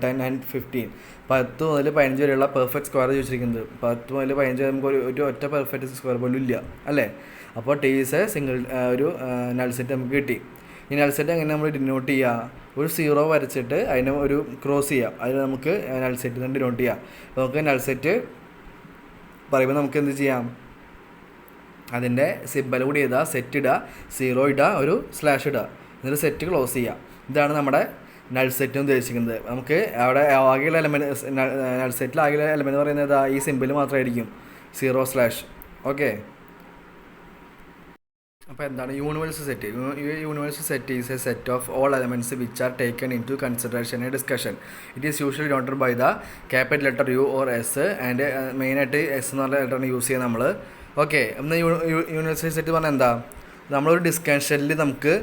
Speaker 1: 10 and 15. 10 മുതൽ 15 വരെയുള്ള പെർഫെക്റ്റ് സ്ക്വയർ ചോദിച്ചിരിക്കുന്നത്. 10 മുതൽ 15 നമുക്ക് ഒരു ഒറ്റ പെർഫെക്റ്റ് സ്ക്വയർ പോലും ഇല്ല അല്ലേ. അപ്പോൾ ടി ഈസ് എ ഒരു നൾ സെറ്റ് നമുക്ക് കിട്ടി. ഈ നൾ സെറ്റ് എങ്ങനെ നമ്മൾ ഡിനോട്ട് ചെയ്യുക, ഒരു 0 വരച്ചിട്ട് അതിനെ ഒരു ക്രോസ് ചെയ്യാം. അതിന് നമുക്ക് നൾ സെറ്റ് തന്നെ ഡിനോട്ട് ചെയ്യാം. അപ്പോൾ നമുക്ക് നൾ സെറ്റ് പറയുമ്പോൾ നമുക്ക് എന്ത് ചെയ്യാം, അതിൻ്റെ സിമ്പൽ കൂടി ചെയ്താൽ സെറ്റ് ഇടുക, 0 ഇടുക, ഒരു സ്ലാഷ് ഇടുക, എന്നിട്ട് സെറ്റ് ക്ലോസ് ചെയ്യുക. ഇതാണ് നമ്മുടെ നൾ സെറ്റ് ഉദ്ദേശിക്കുന്നത്. നമുക്ക് അവിടെ ആകെയുള്ള എലമെൻറ്റ് നൾ സെറ്റിൽ ആകെയുള്ള എലമെൻറ്റ് പറയുന്നത് ഈ സിമ്പിൾ മാത്രമായിരിക്കും, 0/. ഓക്കെ, അപ്പോൾ എന്താണ് universal set? Universal set is a set of all elements which are taken into consideration a discussion. It is usually dotted by the capital letter U or S. And മെയിനായിട്ട് S എന്ന് പറഞ്ഞ ലെറ്ററാണ് use ചെയ്യുന്നത് നമ്മൾ. Okay, എന്നാൽ universal set പറഞ്ഞാൽ എന്താ, നമ്മളൊരു ഡിസ്കഷനിൽ നമുക്ക്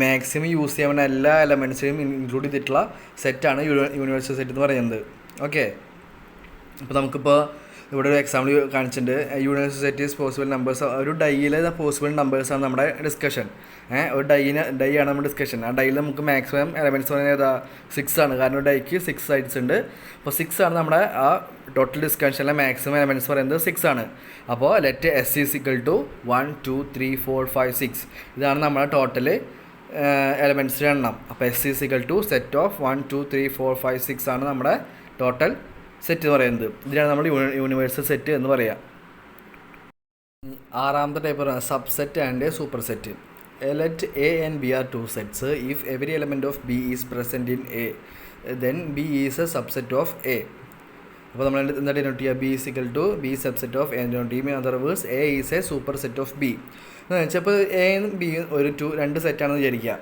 Speaker 1: മാക്സിമം യൂസ് ചെയ്യാവുന്ന എല്ലാ എലമെൻറ്റ്സിനും ഇൻക്ലൂഡ് ചെയ്തിട്ടുള്ള സെറ്റാണ് യൂണിവേഴ്സൽ സെറ്റ് എന്ന് പറയുന്നത്. ഓക്കെ, അപ്പോൾ നമുക്കിപ്പോൾ ഇവിടെ ഒരു എക്സാമ്പിൾ കാണിച്ചിട്ടുണ്ട്. Universal set is possible numbers. ഒരു ഡൈയിലെ പോസിബിൾ നമ്പേഴ്സാണ് നമ്മുടെ ഡിസ്കഷൻ. ഒരു ഡൈ ആണ് നമ്മുടെ ഡിസ്കഷൻ. ആ ഡൈയിൽ നമുക്ക് മാക്സിമം എലമെൻറ്റ്സ് പറയുന്നത് ഏതാ 6 ആണ്. കാരണം ഡൈക്ക് 6 സൈഡ്സ് ഉണ്ട്. അപ്പോൾ 6 ആണ് നമ്മുടെ ആ ടോട്ടൽ ഡിസ്കഷനിലെ മാക്സിമം എലമെൻറ്റ്സ് പറയുന്നത് 6 ആണ്. അപ്പോൾ let S is equal to 1 2 3 4 5 6. ഇതാണ് നമ്മുടെ ടോട്ടൽ എലമെൻറ്റ്സിൻ്റെ എണ്ണം. അപ്പോൾ S is equal to set of 1 2 3 4 5 6 ആണ് നമ്മുടെ ടോട്ടൽ സെറ്റ് എന്ന് പറയുന്നത്. ഇതിനാണ് നമ്മൾ യൂണിവേഴ്സൽ സെറ്റ് എന്ന് പറയുക. ആറാമത്തെ ടൈപ്പ് പറയുന്നത് subset and super set. Let A and B are two sets. If every element of B is present in A then B is a subset of A. അപ്പോൾ നമ്മൾ എന്താ ഡിനോട്ട് ചെയ്യുക? B is equal to B subset of A denote ചെയ്യും. In other words A is a super set of B എന്ന് വെച്ചാൽ ഇപ്പോൾ എയും ബിയും ഒരു രണ്ട് സെറ്റാണെന്ന് വിചാരിക്കുക.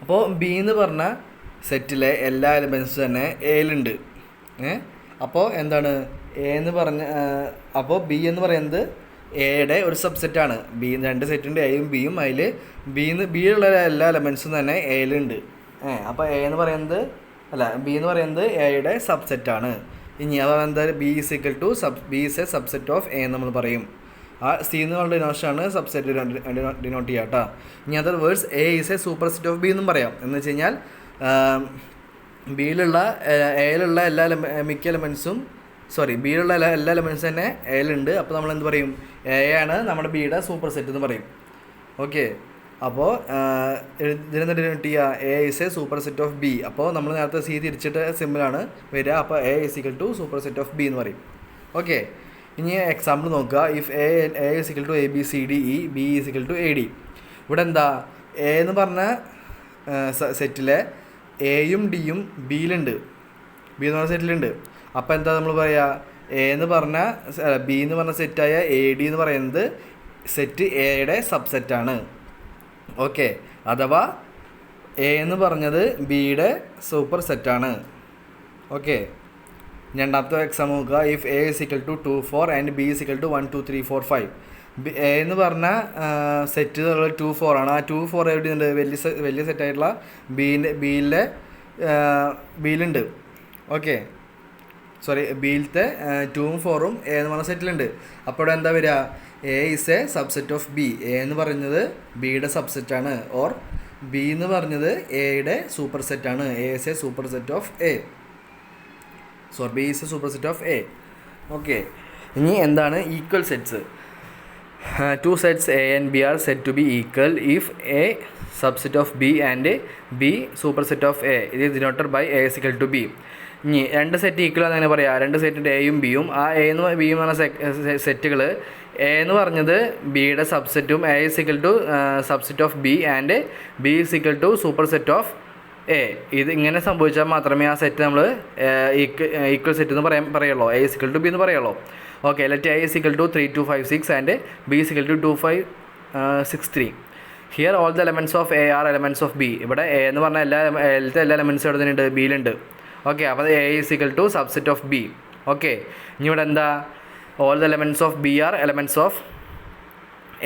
Speaker 1: അപ്പോൾ ബി എന്ന് പറഞ്ഞ സെറ്റിലെ എല്ലാ എലമെൻറ്റ്സും തന്നെ എയിലുണ്ട്. അപ്പോൾ എന്താണ് എ എന്ന് പറഞ്ഞ അപ്പോൾ ബി എന്ന് പറയുന്നത് എയുടെ ഒരു സബ്സെറ്റാണ്. ബി രണ്ട് സെറ്റുണ്ട്, എയും ബിയും. അതിൽ ബിയിലുള്ള എല്ലാ എലമെൻറ്റ്സും തന്നെ എയിലുണ്ട്. അപ്പോൾ എ എന്ന് പറയുന്നത് ബി എന്ന് പറയുന്നത് എയുടെ സബ്സെറ്റാണ്. ഇനി അത് എന്താ B is equal to B is a subset of A നമ്മൾ പറയും. ആ സി എന്നുള്ള ഡിനോഷനാണ് സബ്സെറ്റ് ഡിനോട്ട് ചെയ്യുക കേട്ടോ. ഇനി other words A is a super set of B എന്നും പറയാം. എന്ന് വെച്ച് കഴിഞ്ഞാൽ ബിയിലുള്ള എയിലുള്ള മിക്ക എലമെൻറ്റ്സും ബിയിലുള്ള എല്ലാ എലമെൻറ്റ്സും തന്നെ എയിലുണ്ട്. അപ്പോൾ നമ്മൾ എന്ത് പറയും? എ ആണ് നമ്മുടെ ബിയുടെ സൂപ്പർ സെറ്റ് എന്ന് പറയും. ഓക്കെ, അപ്പോൾ ഇതിനെന്താ ഡിനോട്ട് ചെയ്യുക? A is a super set of B. അപ്പോൾ നമ്മൾ നേരത്തെ സി തിരിച്ചിട്ട് സിമ്പിളാണ് വരിക. അപ്പോൾ A is equal to super set of B എന്ന് പറയും. ഓക്കെ, ഇനി എക്സാമ്പിൾ നോക്കുക. If A is equal to A B C D E B is equal to A D. ഇവിടെ എന്താ എ എന്ന് പറഞ്ഞ സെറ്റിലെ എയും ഡിയും ബിയിലുണ്ട്. ബി എന്ന് പറഞ്ഞ സെറ്റിലുണ്ട്. അപ്പോൾ എന്താ നമ്മൾ പറയുക? എ എന്ന് പറഞ്ഞ ബി എന്ന് പറഞ്ഞ സെറ്റായ എ ഡി എന്ന് പറയുന്നത് സെറ്റ് എയുടെ സബ്സെറ്റാണ്. ഓക്കെ, അഥവാ എ എന്ന് പറഞ്ഞത് ബിയുടെ സൂപ്പർ സെറ്റാണ്. ഓക്കെ, രണ്ടാമത്തെ എക്സാം നോക്കുക. If A is equal to 2 4 and B is equal to 1 2 3 4 5. A എന്ന് പറഞ്ഞ സെറ്റ് 2 4 ആണ്. ആ 2 4 എവിടെയുണ്ട്? വലിയ സെറ്റായിട്ടുള്ള ബിയിലുണ്ട്. ഓക്കെ, ബിയിലത്തെ 2ഉം 4ഉം എ എന്ന് പറഞ്ഞ സെറ്റിലുണ്ട്. അപ്പോൾ ഇവിടെ എന്താ വരിക? A is a subset of B. A എന്ന് പറയുന്നത് ബിയുടെ സബ്സെറ്റാണ്. ഓർ ബി എന്ന് പറഞ്ഞത് എയുടെ സൂപ്പർ സെറ്റാണ്. A is a super set of A. B is a super set of A. Okay, ഇനി എന്താണ് equal sets? Two sets A and B are said to be equal if A subset of B and B superset of A. It is denoted by A is equal to B. ഇനി രണ്ട് set equal അങ്ങനെ പറയാം. രണ്ട് സെറ്റിൻ്റെ എയും ബിയും. ആ A എന്ന് ബിയും പറഞ്ഞ സെറ്റുകൾ എ എന്ന് പറഞ്ഞത് ബിയുടെ സബ്സെറ്റും A is equal to subset of B and B is equal to super set of A. ഇത് ഇങ്ങനെ സംഭവിച്ചാൽ മാത്രമേ ആ സെറ്റ് നമ്മൾ ഈക്വൽ സെറ്റ് എന്ന് പറയുള്ളൂ. A is equal to B എന്ന് പറയുള്ളൂ. Okay, let A is equal to 3 2 5 6 and B is equal to 2 5 6 3. Here all the elements of A are elements of B. ഇവിടെ എ എന്ന് പറഞ്ഞാൽ എല്ലാ എലമെൻറ്റ്സും ഇവിടെ തന്നെ ഉണ്ട്, ബിയിലുണ്ട്. ഓക്കെ, അപ്പോൾ A is equal to subset of B. Okay, ഇനി ഇവിടെ എന്താ? All the elements of B are elements of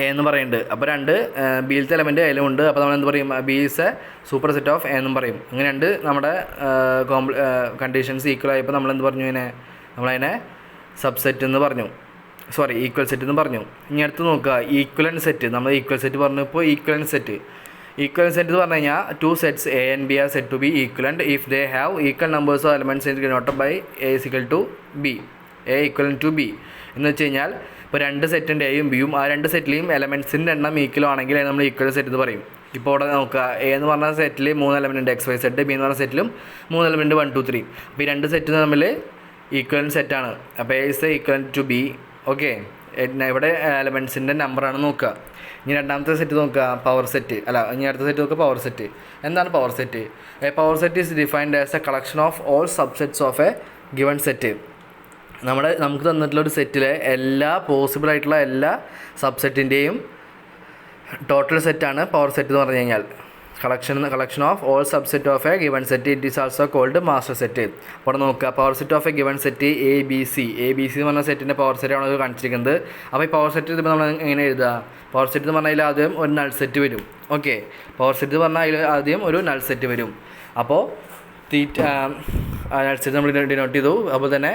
Speaker 1: A എന്ന് പറയുന്നുണ്ട്. അപ്പോൾ രണ്ട് ബിയിലത്തെ എലമെൻറ്റ് എലും ഉണ്ട്. അപ്പോൾ നമ്മൾ എന്ത് പറയും? B is a super set of A എന്നും പറയും. അങ്ങനെ രണ്ട് നമ്മുടെ കണ്ടീഷൻസ് ഈക്വൽ ആയപ്പോൾ നമ്മൾ എന്ത് പറഞ്ഞു? നമ്മളതിനെ സബ്സെറ്റ് എന്ന് പറഞ്ഞു. ഈക്വൽ സെറ്റ് എന്ന് പറഞ്ഞു. ഇനി അടുത്ത് നോക്കുക, ഈക്വലൻറ്റ് സെറ്റ്. നമ്മൾ ഈക്വൽ സെറ്റ് പറഞ്ഞു. ഇപ്പോൾ ഈക്വലൻറ്റ് സെറ്റ് എന്ന് പറഞ്ഞു കഴിഞ്ഞാൽ 2 sets A and B are said to be equivalent if they have equal numbers of elements denoted by A is equal to B. A equivalent to B എന്ന് വെച്ച് കഴിഞ്ഞാൽ ഇപ്പോൾ രണ്ട് സെറ്റിൻ്റെ എയും ബിയും ആ രണ്ട് സെറ്റിലെയും എലമെൻറ്റ്സിൻ്റെ എണ്ണം ഈക്വൽ ആണെങ്കിൽ നമ്മൾ ഈക്വൽ സെറ്റ് എന്ന് പറയും. ഇപ്പോൾ ഇവിടെ നോക്കുക, എ എന്ന് പറഞ്ഞ സെറ്റിൽ 3 എലമെൻ്റ് ഉണ്ട്, XY സെറ്റ്. ബി എന്ന് പറഞ്ഞ സെറ്റിലും 3 എലമെൻ്റ് 1 2 3. അപ്പോൾ ഈ രണ്ട് സെറ്റ് തമ്മിൽ ഈക്വലൻറ്റ് സെറ്റാണ്. അപ്പോൾ A is equivalent to B. Okay, ഇവിടെ എലമെൻറ്റ്സിൻ്റെ നമ്പറാണ് നോക്കുക. ഇനി രണ്ടാമത്തെ സെറ്റ് നോക്കുക, പവർ സെറ്റ്. ഇനി അടുത്ത സെറ്റ് നോക്കുക, പവർ സെറ്റ്. എന്താണ് power set? A power set is defined as a collection of all subsets of a given set. നമുക്ക് തന്നിട്ടുള്ള ഒരു സെറ്റിലെ എല്ലാ പോസിബിളായിട്ടുള്ള എല്ലാ സബ്സെറ്റിൻ്റെയും ടോട്ടൽ സെറ്റാണ് പവർ സെറ്റ് എന്ന് പറഞ്ഞു കഴിഞ്ഞാൽ. Collection of all subset of a given set. It is also called master set. അപ്പോൾ നോക്കുക, power set of a given set A B C എന്ന് പറഞ്ഞ സെറ്റിൻ്റെ പവർ സെറ്റാണ് അത് കാണിച്ചിരിക്കുന്നത്. അപ്പോൾ ഈ പവർ സെറ്റ് ഇപ്പോൾ നമ്മൾ എങ്ങനെ എഴുതുക? പവർ സെറ്റ് എന്ന് പറഞ്ഞാൽ ആദ്യം ഒരു നൾ സെറ്റ് വരും. ഓക്കെ, പവർ സെറ്റ് എന്ന് പറഞ്ഞാൽ ആദ്യം ഒരു നൾ സെറ്റ് വരും. അപ്പോൾ നൾ സെറ്റ് നമ്മൾ ഡിനോട്ട് ചെയ്തു. അപ്പോൾ തന്നെ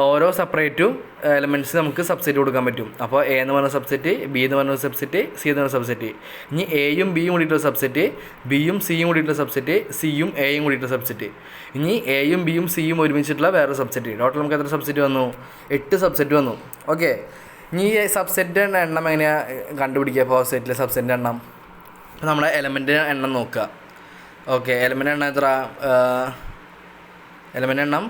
Speaker 1: ഓരോ സെപ്പറേറ്റും എലമെൻറ്റ്സ് നമുക്ക് സബ്സെറ്റ് കൊടുക്കാൻ പറ്റും. അപ്പോൾ എ എന്ന് പറഞ്ഞ സബ്സെറ്റ്, ബി എന്ന് പറഞ്ഞ സബ്സെറ്റ്, സി എന്ന് പറഞ്ഞ സബ്സെറ്റ്. ഇനി എയും ബിയും കൂടിയിട്ടുള്ള സബ്സെറ്റ്, ബിയും സിയും കൂടിയിട്ടുള്ള സബ്സെറ്റ്, സിയും എയും കൂടിയിട്ടുള്ള സബ്സെറ്റ്. ഇനി എയും ബിയും സിയും ഒരുമിച്ചിട്ടുള്ള വേറെ സബ്സെറ്റ്. ടോട്ടൽ നമുക്ക് എത്ര സബ്സെറ്റ് വന്നു? 8 സബ്സെറ്റ് വന്നു. ഓക്കെ, ഇനി ഈ സബ്സെറ്റിൻ്റെ എണ്ണം എങ്ങനെയാണ് കണ്ടുപിടിക്കുക? അപ്പോൾ സെറ്റിലെ സബ്സെറ്റിൻ്റെ എണ്ണം അപ്പോൾ നമ്മളെ എലമെൻറ്റ് എണ്ണം നോക്കുക. ഓക്കെ, എലമെൻറ്റ് എണ്ണം എത്ര? എലമെൻറ്റ് എണ്ണം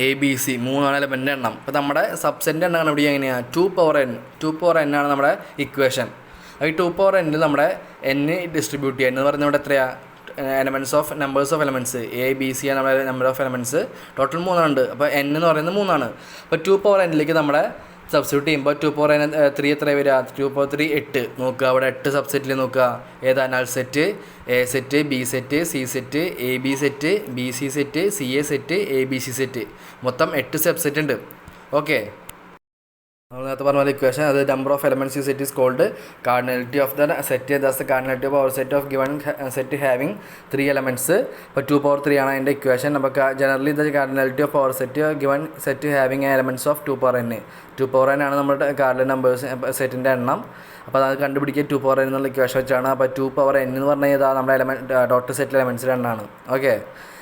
Speaker 1: ABC 3 എലമെൻറ്റിൻ്റെ എണ്ണം. അപ്പോൾ നമ്മുടെ സബ്സെറ്റിൻ്റെ എണ്ണം കണ്ടുപിടിക്കുക എങ്ങനെയാണ്? 2n ആണ് നമ്മുടെ ഇക്വേഷൻ. ഈ 2n നമ്മുടെ n ഡിസ്ട്രിബ്യൂട്ട് ചെയ്യുക എന്ന് പറയുന്നത് ഇവിടെ എത്രയാണ്? നമ്പേഴ്സ് ഓഫ് എലമെൻറ്റ്സ് ABC ആണ് നമ്മുടെ നമ്പർ ഓഫ് എലമെൻറ്റ്സ്. ടോട്ടൽ 3 ഉണ്ട്. അപ്പോൾ n എന്ന് പറയുന്നത് 3 ആണ്. അപ്പോൾ 2n നമ്മുടെ സബ്സ്റ്റിറ്റ്യൂട്ട് ചെയ്യുമ്പോൾ 2n3 എത്ര വരിക? 2/3 8. നോക്കുക, അവിടെ 8 സബ്സെറ്റിൽ നോക്കുക. ഏതാ? Null set, A set, B set, C set, AB set, BC set, CA set, ABC set. മൊത്തം 8 സബ്സെറ്റ് ഉണ്ട്. ഓക്കെ, നമ്മൾ നേരത്തെ പറഞ്ഞ പോലെ ഇക്വേഷൻ, അത് number of elements U set is called cardinality of the set. Thus the cardinality of our set of given set having 3 elements. ഇപ്പോൾ 2/3 ആണ് അതിൻ്റെ ഇക്വേഷൻ. നമുക്ക് generally the cardinality of our set given set having elements of 2n. 2n ആണ് നമ്മുടെ cardinal numbers സെറ്റിൻ്റെ എണ്ണം. അപ്പോൾ അത് കണ്ടുപിടിക്കുക 2n എന്നുള്ള ഇക്വേഷൻ വെച്ചാണ്. അപ്പോൾ 2n എന്ന് പറഞ്ഞാൽ ഏതാ? നമ്മുടെ ടോട്ടൽ സെറ്റ് എലമെൻറ്റ്സിൻ്റെ എണ്ണമാണ്. ഓക്കെ,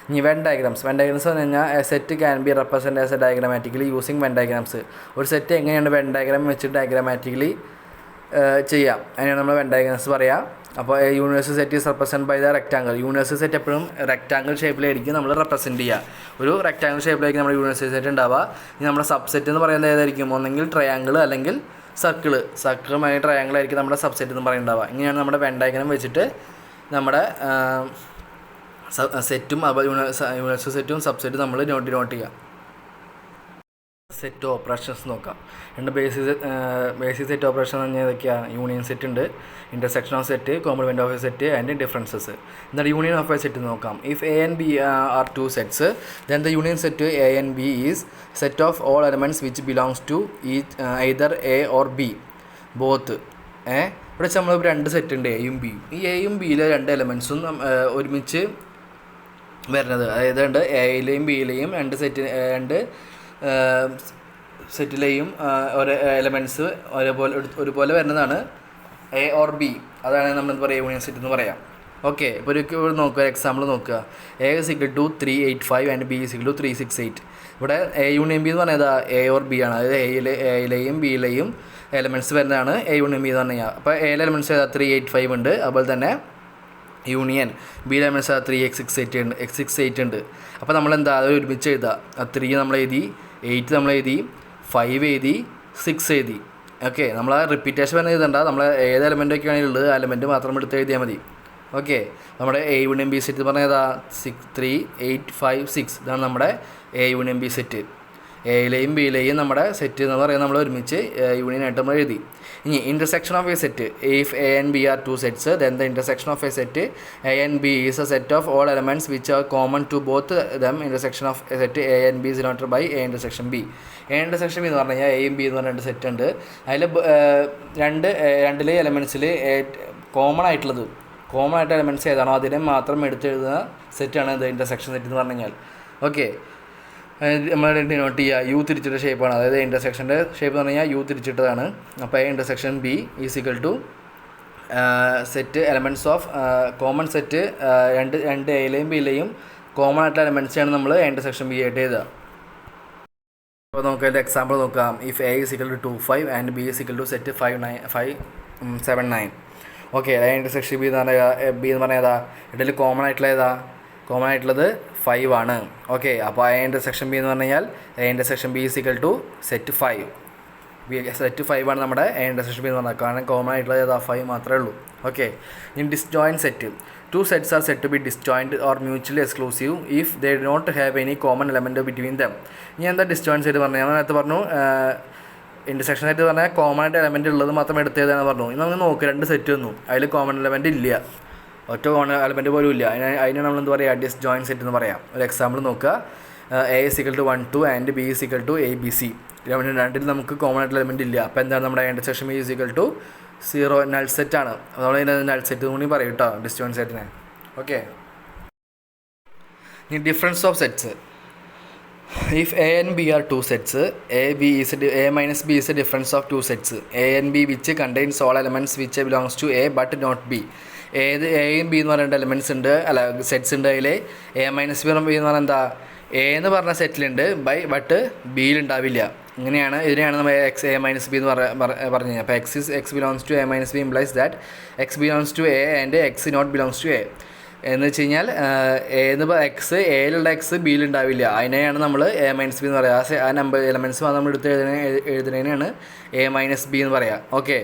Speaker 1: ഇനി വെൻ ഡയഗ്രാംസ് എന്ന് പറഞ്ഞു കഴിഞ്ഞാൽ A set can be represent as a diagrammatically using Venn diagrams. ഒരു സെറ്റ് എങ്ങനെയാണ് വെൻ ഡയഗ്രാം വെച്ച് ഡയഗ്രാമാറ്റിക്കലി ചെയ്യാം, അതിനാണ് നമ്മൾ വെൻ ഡയഗ്രാംസ് പറയാം. അപ്പോൾ universal set is represent by the rectangle. Universal set എപ്പോഴും റെക്റ്റാങ്കിൾ ഷേപ്പിലായിരിക്കും നമ്മൾ റെപ്രസെൻറ്റ് ചെയ്യുക. ഒരു റെക്റ്റാങ്കിൾ ഷേപ്പിലായിരിക്കും നമ്മുടെ യൂണിവേഴ്സൽ സെറ്റ് ഉണ്ടാവുക. ഇനി നമ്മുടെ സബ്സെറ്റ് എന്ന് പറയുന്നത് ഏതായിരിക്കും? ഒന്നെങ്കിൽ ട്രയാങ്കിൾ അല്ലെങ്കിൽ സർക്കിളുമായി ട്രയാങ്കിൾ ആയിരിക്കും നമ്മുടെ സബ്സെറ്റ് എന്ന് പറയുന്നുണ്ടാവുക. ഇങ്ങനെയാണ് നമ്മുടെ വെൻ ഡയഗ്രാം വെച്ചിട്ട് നമ്മുടെ സെറ്റും യൂണിവേഴ്സൽ സെറ്റും സബ്സെറ്റും നമ്മൾ നോട്ട് ചെയ്യുക. സെറ്റ് ഓപ്പറേഷൻസ് നോക്കാം. രണ്ട് ബേസിക് സെറ്റ് ഓപ്പറേഷൻ എന്ന് പറഞ്ഞാൽ ഏതൊക്കെയാണ്? യൂണിയൻ സെറ്റ് ഉണ്ട്, intersection of set, compliment of A set and differences. എന്നാൽ യൂണിയൻ ഓഫ് എ സെറ്റ് നോക്കാം. If A and B are two sets, then the union set to A and B is set of all elements which belongs to either A or B, both. ഇവിടെ നമ്മൾ 2 set ഉണ്ട്, എയും ബിയും. ഈ എയും ബിയിലെ 2 എലമെൻറ്റ്സും ഒരുമിച്ച് വരുന്നത്, അതായത് ഉണ്ട് എയിലെയും ബിയിലെയും 2 സെറ്റിലെയും ഒരു എലമെൻറ്റ്സ് ഒരുപോലെ വരുന്നതാണ് എ ഓർ ബി. അതാണ് നമ്മൾ എന്താ പറയുക? യൂണിയൻ സെറ്റ് എന്ന് പറയാം. ഓക്കെ, ഇപ്പോൾ ഒരു നോക്കുക, എക്സാമ്പിൾ നോക്കുക. A is equal to 385 and B is equal to 368. ഇവിടെ എ യൂണിയൻ ബി എന്ന് പറഞ്ഞാൽ എ ഓർ ബി ആണ്. അതായത് എയിലെയും ബിയിലെയും എലമെൻറ്റ്സ് വരുന്നതാണ് എ യൂണിയൻ ബി എന്ന് പറഞ്ഞു കഴിഞ്ഞാൽ. അപ്പോൾ എയിലെ എലമെൻറ്റ്സ് ഏതാ? 385 ഉണ്ട്. അതുപോലെ തന്നെ യൂണിയൻ ബി എലമെൻറ്റ്സ് 3x68 ഉണ്ട്. അപ്പോൾ നമ്മളെന്താ അത് ഒരുമിച്ച് എഴുതുക. 3 നമ്മൾ എഴുതി, 8 നമ്മൾ എഴുതി, 5 എഴുതി, 6 എഴുതി. ഓക്കെ, നമ്മൾ ആ റിപ്പീറ്റേഷൻ തന്നെ എഴുതണ്ട. നമ്മൾ ഏത് എലമെൻറ്റൊക്കെ ആണെങ്കിൽ ഉള്ളത് ആ എലമെൻറ്റ് മാത്രം എടുത്ത് എഴുതിയാൽ മതി. ഓക്കെ, നമ്മുടെ എ യൂണിയൻ ബി സെറ്റ് പറഞ്ഞാൽ ഏതാ? 3, 8, 5, 6. ഇതാണ് നമ്മുടെ എ യൂണിയൻ ബി സെറ്റ്. എയിലെയും ബിയിലെയും നമ്മുടെ സെറ്റ് എന്ന് പറയുന്നത് നമ്മൾ ഒരുമിച്ച് യൂണിയനായിട്ട് നമ്മൾ എഴുതി. ഇനി intersection of A set. If A and B are 2 sets, then the intersection of a set A and B is a set of all elements which are common to both them. Intersection of a set A and B is denoted by A intersection B. A intersection B എന്ന് പറഞ്ഞു കഴിഞ്ഞാൽ എയും B എന്ന് പറഞ്ഞ 2 set ഉണ്ട്. അതിൽ രണ്ടിലെ എലമെൻറ്റ്സിൽ common ആയിട്ട് എലമെൻറ്റ്സ് ഏതാണോ അതിനെ മാത്രം എടുത്തെഴുതുന്ന സെറ്റാണ് ഇത് ഇൻ്റർസെക്ഷൻ സെറ്റ് എന്ന് പറഞ്ഞു കഴിഞ്ഞാൽ. ഓക്കെ, നമ്മൾ ഡിനോട്ട് ചെയ്യുക യു തിരിച്ചിട്ട ഷേപ്പാണ്. അതായത് ഇൻ്റർസെക്ഷൻ്റെ ഷേപ്പ് എന്ന് പറഞ്ഞു കഴിഞ്ഞാൽ യു തിരിച്ചിട്ടതാണ്. അപ്പോൾ intersection B is equal to set elements of common set രണ്ട് എയിലെയും ബിയിലെയും കോമൺ ആയിട്ടുള്ള എലമെൻറ്റ്സാണ് നമ്മൾ ഇൻ്റർസെക്ഷൻ ബി ആയിട്ട് എഴുതുക. അപ്പോൾ നമുക്ക് അതിൻ്റെ എക്സാമ്പിൾ നോക്കാം. If A is equal to 25 and B is equal to set 579. Okay, intersection B എന്ന് പറഞ്ഞാൽ ഏതാ? ഇതിൽ കോമൺ ആയിട്ടുള്ളത് 5 ആണ്. ഓക്കെ, അപ്പോൾ A ഇൻ്റർസെക്ഷൻ ബി എന്ന് പറഞ്ഞു കഴിഞ്ഞാൽ A intersection B is equal to set 5. Set 5 ആണ് നമ്മുടെ A ഇൻ്റർസെക്ഷൻ ബി എന്ന് പറഞ്ഞാൽ. കാരണം കോമൺ ആയിട്ടുള്ളത് ഏതാ? 5 മാത്രമേ ഉള്ളൂ. ഓക്കെ, ഇനി disjoint set. 2 sets are said to be disjoint or mutually exclusive if they do not have any common element between them. ഇനി എന്താ ഡിസ്ജോയിൻറ്റ് സെറ്റ് പറഞ്ഞാൽ? ഞാൻ നേരത്തെ പറഞ്ഞു ഇൻ്റർസെക്ഷൻ സെറ്റ് പറഞ്ഞാൽ കോമൺ ആയിട്ട് എലമെൻറ്റ് ഉള്ളത് മാത്രം എടുത്തതാണ് പറഞ്ഞു. ഇനി നമുക്ക് നോക്കുക, 2 സെറ്റ് വന്നു, അതിൽ കോമൺ എലമെൻറ്റ് ഇല്ല, ഒറ്റ കോമൺ എലമെൻറ്റ് പോലും ഇല്ല. അതിന് നമ്മൾ എന്താ പറയുക? ഡിസ്ജോയിൻറ്റ് സെറ്റ് എന്ന് പറയാം. ഒരു എക്സാമ്പിൾ നോക്കുക. A is equal to 1, 2 and B is equal to ABC. രണ്ടിൽ നമുക്ക് കോമൺ ആയിട്ടുള്ള എലമെൻറ്റ് ഇല്ല. അപ്പോൾ എന്താണ് നമ്മുടെ intersection B is equal to 0 null സെറ്റാണ്. നമ്മൾ ഇതിനെ നൾ സെറ്റ് കൂടി പറയും കേട്ടോ, ഡിസ്ജോയിൻറ്റ് സെറ്റിനെ. ഓക്കെ, ഇനി difference of sets. If A and B are two sets, A minus B is a difference of two sets. A and B which contains all elements which belongs to A but not B. ഏത് എയും B എന്ന് പറയുന്ന elements ഉണ്ട്, അല്ല sets ഉണ്ട്. അതിൽ A minus B എന്ന് പറഞ്ഞാൽ എന്താ, എ എന്ന് പറഞ്ഞ സെറ്റിലുണ്ട് ബട്ട് ബിയിൽ ഉണ്ടാവില്ല. ഇതിനെയാണ് നമ്മൾ എ മൈനസ് ബി എന്ന് പറഞ്ഞു കഴിഞ്ഞാൽ. അപ്പോൾ X belongs to A minus B implies that X belongs to A and X not belongs to A എന്ന് വെച്ച് കഴിഞ്ഞാൽ എക്സ് എയിലുള്ള എക്സ് ബിയിലുണ്ടാവില്ല. അതിനെയാണ് നമ്മൾ എ മൈനസ് ബി എന്ന് പറയുക. ആ നമ്പർ എലമെൻറ്റ്സ് നമ്മൾ എടുത്ത് എഴുതുന്നതിനാണ് എ മൈനസ് ബി എന്ന് പറയുക. ഓക്കെ,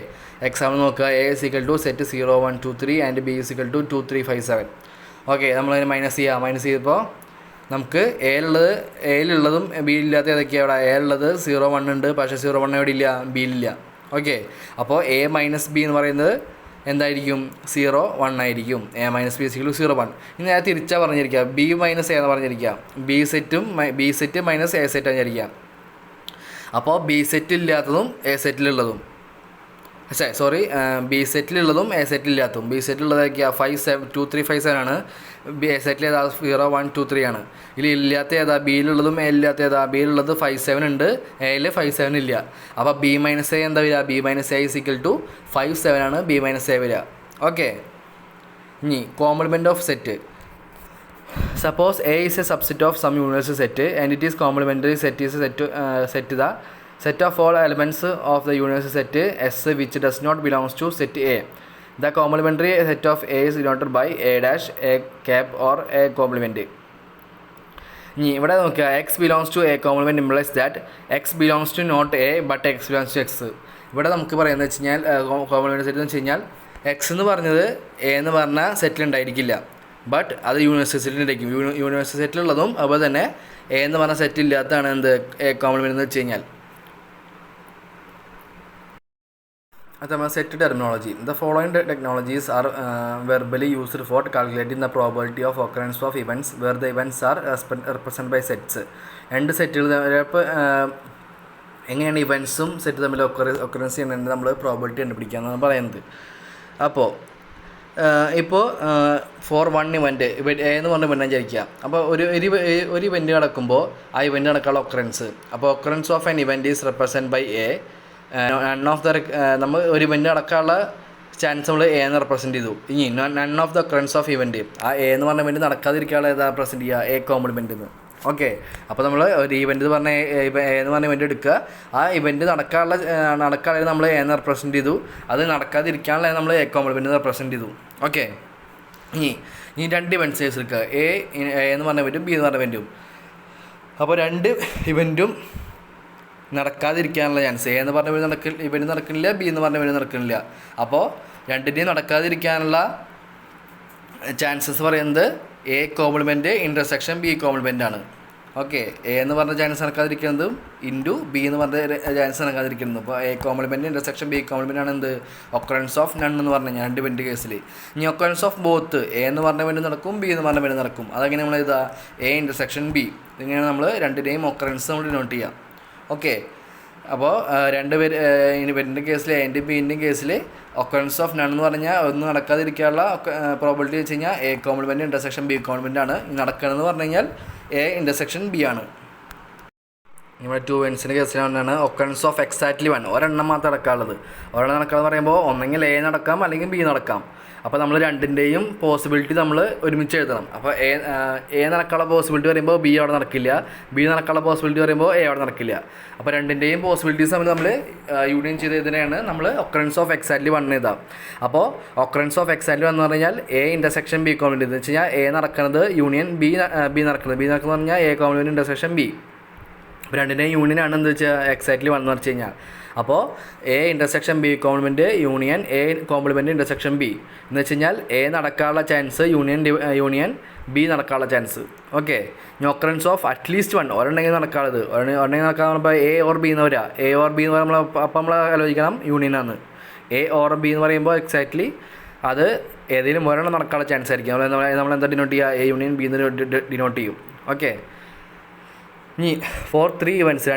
Speaker 1: എക്സാമ്പിൾ നോക്കുക. A is equal to set 0 1 2 3 and B is equal to 2 3 5 7. Okay, നമ്മളതിന് മൈനസ് ചെയ്തപ്പോൾ നമുക്ക് എയിലുള്ളതും ബിയിലില്ലാത്ത ഏതൊക്കെയാണ്? അവിടെ എയിലുള്ളത് 0 1 ഉണ്ട്, പക്ഷേ 0 1 എവിടെ ഇല്ല, ബിയിലില്ല. ഓക്കെ, അപ്പോൾ എ മൈനസ് ബി എന്ന് പറയുന്നത് എന്തായിരിക്കും? 0 1 ആയിരിക്കും. A minus B is equal 0 1. ഇനി നേരെ തിരിച്ചാൽ പറഞ്ഞിരിക്കുക, ബി മൈനസ് എ എന്ന് പറഞ്ഞിരിക്കുക. B set minus A set പറഞ്ഞിരിക്കുക. അപ്പോൾ ബി സെറ്റ് ഇല്ലാത്തതും എ സെറ്റിലുള്ളതും, ബി സെറ്റിലുള്ളതും എ സെറ്റിലില്ലാത്തതും. ബി സെറ്റിലുള്ളതൊക്കെയാണ് 5 7 2 3 5 7 ആണ്. എ സെറ്റിൽ ഏതാ? 0 1 2 3 ആണ്. ഇതിൽ ഇല്ലാത്ത ഏതാ? ബിയിലുള്ളതും എ ഇല്ലാത്ത ഏതാ? ബിയിലുള്ളത് 5 7 ഉണ്ട്, എയിൽ 5 7 ഇല്ല. അപ്പോൾ ബി മൈനസ് എ എന്താ വരിക? B minus A is equal to 5 7 ആണ് ബി മൈനസ് എ വരിക. ഓക്കെ, ഇനി complement of set. Suppose A is a subset of some universal set and it is complementary set is set the set of all elements of the universal set S which does not belongs to set A. The complementary set of A is denoted by A dash, A cap or A complement. ഇനി ഇവിടെ നോക്കുക, X belongs to A complement implies that X belongs to not A but X belongs to X. ഇവിടെ നമുക്ക് പറയുന്നത് വെച്ച് കഴിഞ്ഞാൽ complimentary set എന്ന് വെച്ച് കഴിഞ്ഞാൽ എക്സ് എന്ന് പറഞ്ഞത് എ എന്ന് പറഞ്ഞ സെറ്റിലുണ്ടായിരിക്കില്ല, ബട്ട് അത് യൂണിവേഴ്സൽ സെറ്റിലുണ്ടായിരിക്കും. യൂണിവേഴ്സൽ സെറ്റിലുള്ളതും അതുപോലെ തന്നെ എ എന്ന് പറഞ്ഞ സെറ്റില്ലാത്തതാണ് എന്ത് എ കോംപ്ലിമെൻ്റ് എന്ന് വെച്ച് കഴിഞ്ഞാൽ. Set terminology. The following technologies are verbally used for calculating the probability of occurrence of events where the events are represented by sets. രണ്ട് സെറ്റുകൾ എങ്ങനെയാണ് ഇവൻസും സെറ്റ് തമ്മിൽ ഒക്കറൻസ് ചെയ്യുന്നത് നമ്മൾ പ്രോബിലിറ്റി കണ്ടുപിടിക്കാമെന്നാണ് പറയുന്നത്. അപ്പോൾ ഫോർ വൺ ഇവൻറ്റ് എന്ന് പറഞ്ഞ ഇവൻ്റ് വിചാരിക്കുക. അപ്പോൾ ഒരു ഇവൻറ്റ് നടക്കുമ്പോൾ ആ ഇവൻറ്റ് നടക്കാനുള്ള ഒക്കറൻസ്, അപ്പോൾ occurrence of an event is represent by A. None of the നമ്മൾ ഒരു ഇവൻറ്റ് നടക്കാനുള്ള ചാൻസ് നമ്മൾ എ എന്ന് റെപ്രസെൻറ്റ് ചെയ്തു. ഇനി none of the occurrence of event, ആ എ എന്ന് പറഞ്ഞ ഇവൻറ്റ് നടക്കാതിരിക്കാനുള്ള ഏതാ റെപ്രസെൻറ്റ് ചെയ്യുക? എ കോംപ്ലിമെൻ്റ് എന്ന്. ഓക്കെ, അപ്പോൾ നമ്മൾ ഒരു ഇവൻറ്റ് എന്ന് പറഞ്ഞ എ എന്ന് പറഞ്ഞ ഇവൻറ്റ് എടുക്കുക, ആ ഇവൻറ്റ് നടക്കാതെ നമ്മൾ എ എന്ന് റെപ്രസെൻറ്റ് ചെയ്തു, അത് നടക്കാതിരിക്കാനുള്ള നമ്മൾ എ കോംപ്ലിമെൻ്റ് റെപ്രസെൻറ്റ് ചെയ്തു. ഓക്കെ, ഇനി രണ്ട് ഇവൻറ്റ്സ് എടുക്കുക, എ എന്ന് പറഞ്ഞ ഇവൻറ്റും ബി എന്ന് പറഞ്ഞ ഇവൻറ്റും. അപ്പോൾ രണ്ട് ഇവൻറ്റും നടക്കാതിരിക്കാനുള്ള ചാൻസ്, എ എന്ന് പറഞ്ഞ ഇവൻറ്റ് നടക്കുന്നില്ല, ബി എന്ന് പറഞ്ഞ ഇവൻറ്റ് നടക്കുന്നില്ല. അപ്പോൾ രണ്ടിൻ്റെയും നടക്കാതിരിക്കാനുള്ള ചാൻസസ് പറയുന്നത് A compliment intersection B compliment ആണ്. ഓക്കെ, എ എന്ന് പറഞ്ഞ ചാൻസ് നടക്കാതിരിക്കുന്നതും ഇൻറ്റു ബി എന്ന് പറഞ്ഞ ചാൻസ് നടക്കാതിരിക്കുന്നത്. അപ്പോൾ A compliment intersection B compliment ആണ് എന്ത്? ഒക്കറൻസ് ഓഫ് നൺ എന്ന് പറഞ്ഞു കഴിഞ്ഞാൽ രണ്ട് ഇവൻറ്റ് കേസിൽ. ഇനി ഒക്കറൻസ് ഓഫ് ബോത്ത്, എ എന്ന് പറഞ്ഞ ഇവൻറ്റ് നടക്കും, ബി എന്ന് പറഞ്ഞ ഇവൻറ്റ് നടക്കും. അതെങ്ങനെ നമ്മൾ എഴുതുക? A intersection B. ഇങ്ങനെയാണ് നമ്മൾ രണ്ടിൻ്റെയും ഒക്കറൻസ് നമ്മൾ ഡിനോട്ട് ചെയ്യാം. ഓക്കെ, അപ്പോൾ ഇവൻറ്റിൻ്റെ കേസിൽ എൻ്റെയും ബിൻ്റെയും കേസിൽ ഒക്കറൻസ് ഓഫ് നൺ എന്ന് പറഞ്ഞാൽ ഒന്നും നടക്കാതിരിക്കാനുള്ള പ്രോബിലിറ്റി വെച്ച് കഴിഞ്ഞാൽ A compliment intersection B compliment ആണ്. നടക്കണമെന്ന് പറഞ്ഞു കഴിഞ്ഞാൽ എ ഇൻ്റർസെക്ഷൻ ബി ആണ്. നമ്മുടെ ടു ഇവൻറ്റ്സിൻ്റെ കേസിലാണ് ഒക്കറൻസ് ഓഫ് എക്സാക്ട്ലി വൺ, ഒരെണ്ണം മാത്രം നടക്കാനുള്ളത്. ഒരെണ്ണം നടക്കാമെന്ന് പറയുമ്പോൾ ഒന്നെങ്കിൽ എ നടക്കാം അല്ലെങ്കിൽ ബി നടക്കാം. അപ്പോൾ നമ്മൾ രണ്ടിൻ്റെയും പോസിബിലിറ്റി നമ്മൾ ഒരുമിച്ച് എഴുതണം. അപ്പോൾ എ നടക്കാനുള്ള പോസിബിലിറ്റി പറയുമ്പോൾ ബി അവിടെ നടക്കില്ല, ബി നടക്കാനുള്ള പോസിബിലിറ്റി പറയുമ്പോൾ എ അവിടെ നടക്കില്ല. അപ്പോൾ രണ്ടിൻ്റെയും പോസിബിലിറ്റീസ് നമ്മൾ യൂണിയൻ ചെയ്ത് എഴുതുന്നതാണ് നമ്മൾ ഒക്കറൻസ് ഓഫ് എക്സാക്ട്ലി വൺ എഴുതാം. അപ്പോൾ ഒക്കറൻസ് ഓഫ് എക്സാക്ട്ലി വൺ എന്ന് പറഞ്ഞാൽ എ ഇൻ്റർസെക്ഷൻ ബി കോംപ്ലിമെൻറ്റ് എന്ന് വെച്ച് കഴിഞ്ഞാൽ എ നടക്കുന്നത് യൂണിയൻ ബി നടക്കുന്നത് പറഞ്ഞാൽ എ കോംപ്ലിമെൻറ്റ് ഇൻ്റർസെക്ഷൻ ബി. അപ്പോൾ രണ്ടിൻ്റെയും യൂണിയനാണ് എന്താ വെച്ചാൽ എക്സാക്ട്ലി വൺ എന്ന് വെച്ച് കഴിഞ്ഞാൽ. അപ്പോൾ A intersection B compliment union A compliment intersection B എന്ന് വെച്ച് കഴിഞ്ഞാൽ എ നടക്കാനുള്ള ചാൻസ് യൂണിയൻ ബി നടക്കാനുള്ള ചാൻസ്. ഓക്കെ, ഇനി ഒക്കറൻസ് ഓഫ് അറ്റ്ലീസ്റ്റ് വൺ, ഒരെണ്ണെങ്കിൽ നടക്കാനുള്ളത്, ഒരെണ്ണെങ്കിൽ നടക്കാൻ പറയുമ്പോൾ എ ഓർ ബി എന്ന് വരിക. എ ഓർ ബി എന്ന് പറയുമ്പോൾ അപ്പോൾ നമ്മൾ ആലോചിക്കണം യൂണിയനാണ്. എ ഓർ ബി എന്ന് പറയുമ്പോൾ എക്സാക്ട്ലി അത് ഏതെങ്കിലും ഒരെണ്ണം നടക്കാനുള്ള ചാൻസ് ആയിരിക്കും. നമ്മൾ എന്താ ഡിനോട്ട് ചെയ്യുക? എ യൂണിയൻ ബി എന്ന് ഡിനോട്ട് ചെയ്യും. ഓക്കെ, ഇനി ഫോർ ത്രീ ഇവൻറ്റ്സ്,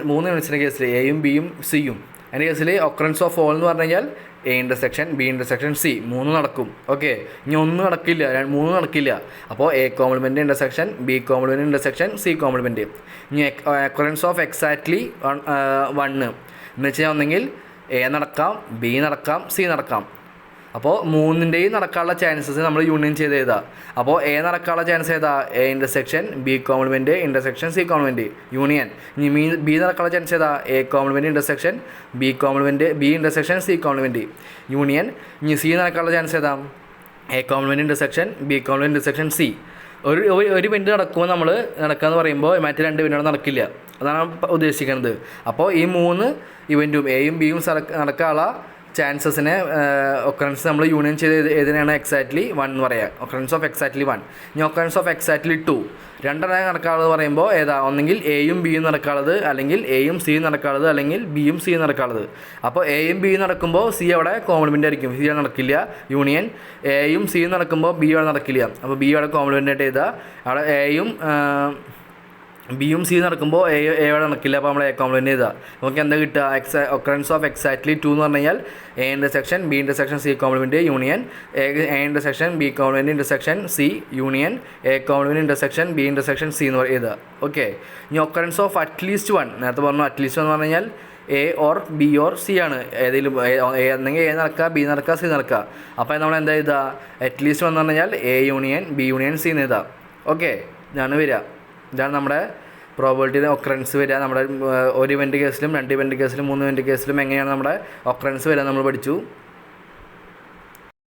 Speaker 1: മൂന്ന് ഇവൻറ്റ്സിൻ്റെ കേസിൽ എയും ബിയും സിയും അതിൻ്റെ കേസിൽ ഒക്കറൻസ് ഓഫ് ഓൾ എന്ന് പറഞ്ഞു കഴിഞ്ഞാൽ A intersection B intersection C 3 നടക്കും. ഓക്കെ, ഇനി 1 നടക്കില്ല, 3 നടക്കില്ല. അപ്പോൾ A compliment intersection B compliment intersection C compliment. ഇനി ഒക്കറൻസ് ഓഫ് എക്സാക്ട്ലി 1 എന്ന് വെച്ചാൽ ഒന്നെങ്കിൽ എ നടക്കാം, ബി നടക്കാം, സി നടക്കാം. അപ്പോൾ 3ൻ്റെയും നടക്കാനുള്ള ചാൻസസ് നമ്മൾ യൂണിയൻ ചെയ്ത് എഴുതാം. അപ്പോൾ എ നടക്കാനുള്ള ചാൻസ് ഏതാ? A intersection B compliment intersection C compliment union. ഇനി ബി നടക്കാനുള്ള ചാൻസ് ഏതാ? A compliment intersection B compliment B intersection C compliment union. ഇനി സി നടക്കാനുള്ള ചാൻസ് ഏതാ? A compliment intersection B compliment intersection C. ഒരു event നടക്കുമ്പോൾ നമ്മൾ നടക്കാമെന്ന് പറയുമ്പോൾ മറ്റേ 2 ഇവൻറ്റുകൾ നടക്കില്ല, അതാണ് ഉദ്ദേശിക്കുന്നത്. അപ്പോൾ ഈ 3 ഇവൻറ്റും എയും ബിയും നടക്കാനുള്ള ചാൻസസിനെ ഒക്കറൻസ് നമ്മൾ യൂണിയൻ ചെയ്ത് ഏതിനാണ് എക്സാക്ട്ലി 1 എന്ന് പറയാം. Occurrence of exactly 1. ഇനി ഒക്കറൻസ് ഓഫ് എക്സാക്ട്ലി 2 രണ്ടെണ്ണം നടക്കാനുള്ളത് പറയുമ്പോൾ ഏതാ? ഒന്നെങ്കിൽ എയും ബിയും നടക്കാനുള്ളത്, അല്ലെങ്കിൽ എയും സിയും നടക്കാനുള്ളത്, അല്ലെങ്കിൽ ബിയും സിയും നടക്കാനുള്ളത്. അപ്പോൾ എയും ബിയും നടക്കുമ്പോൾ സി അവിടെ കോംപ്ലിമെൻ്റ് ആയിരിക്കും, സി അവിടെ നടക്കില്ല. യൂണിയൻ എയും സിയും നടക്കുമ്പോൾ ബി അവിടെ നടക്കില്ല, അപ്പോൾ ബി അവിടെ കോംപ്ലിമെൻ്റ് ആയിട്ട് ചെയ്താൽ അവിടെ എയും ബിയും സി നടക്കുമ്പോൾ എവിടെ നടക്കില്ല, അപ്പോൾ നമ്മൾ എ കോംപ്ലിമെൻ്റ് ചെയ്താൽ നമുക്ക് എന്താ കിട്ടുക? ഒക്കറൻസ് ഓഫ് എക്സാക്ട്ലി 2 എന്ന് പറഞ്ഞു കഴിഞ്ഞാൽ A intersection B intersection C compliment union A intersection B compliment intersection C union A compliment intersection B intersection C എന്ന് എഴുതുക. ഓക്കെ, ഇനി ഒക്കറൻസ് ഓഫ് അറ്റ്ലീസ്റ്റ് 1 നേരത്തെ പറഞ്ഞു. അറ്റ്ലീസ്റ്റ് എന്ന് പറഞ്ഞു കഴിഞ്ഞാൽ A or B or C ആണ്. ഏതെങ്കിലും എന്തെങ്കിൽ എ നടക്കുക, ബി നടക്കുക, സി നടക്കുക. അപ്പോൾ നമ്മൾ എന്താ എഴുതുക? അറ്റ്ലീസ്റ്റ് എന്ന് പറഞ്ഞു കഴിഞ്ഞാൽ A union B union C എന്ന് എഴുതാം. ഓക്കെ, ഇതാണ് വരിക. ഇതാണ് നമ്മുടെ പ്രോബബിലിറ്റിയുടെ ഒക്കറൻസ് വരിക. നമ്മുടെ 1 ഇവൻറ്റ് കേസിലും 2 ഇവൻറ്റ് കേസിലും 3 ഇവൻറ്റ് കേസിലും എങ്ങനെയാണ് നമ്മുടെ ഒക്കറൻസ് വരിക നമ്മൾ പഠിച്ചു.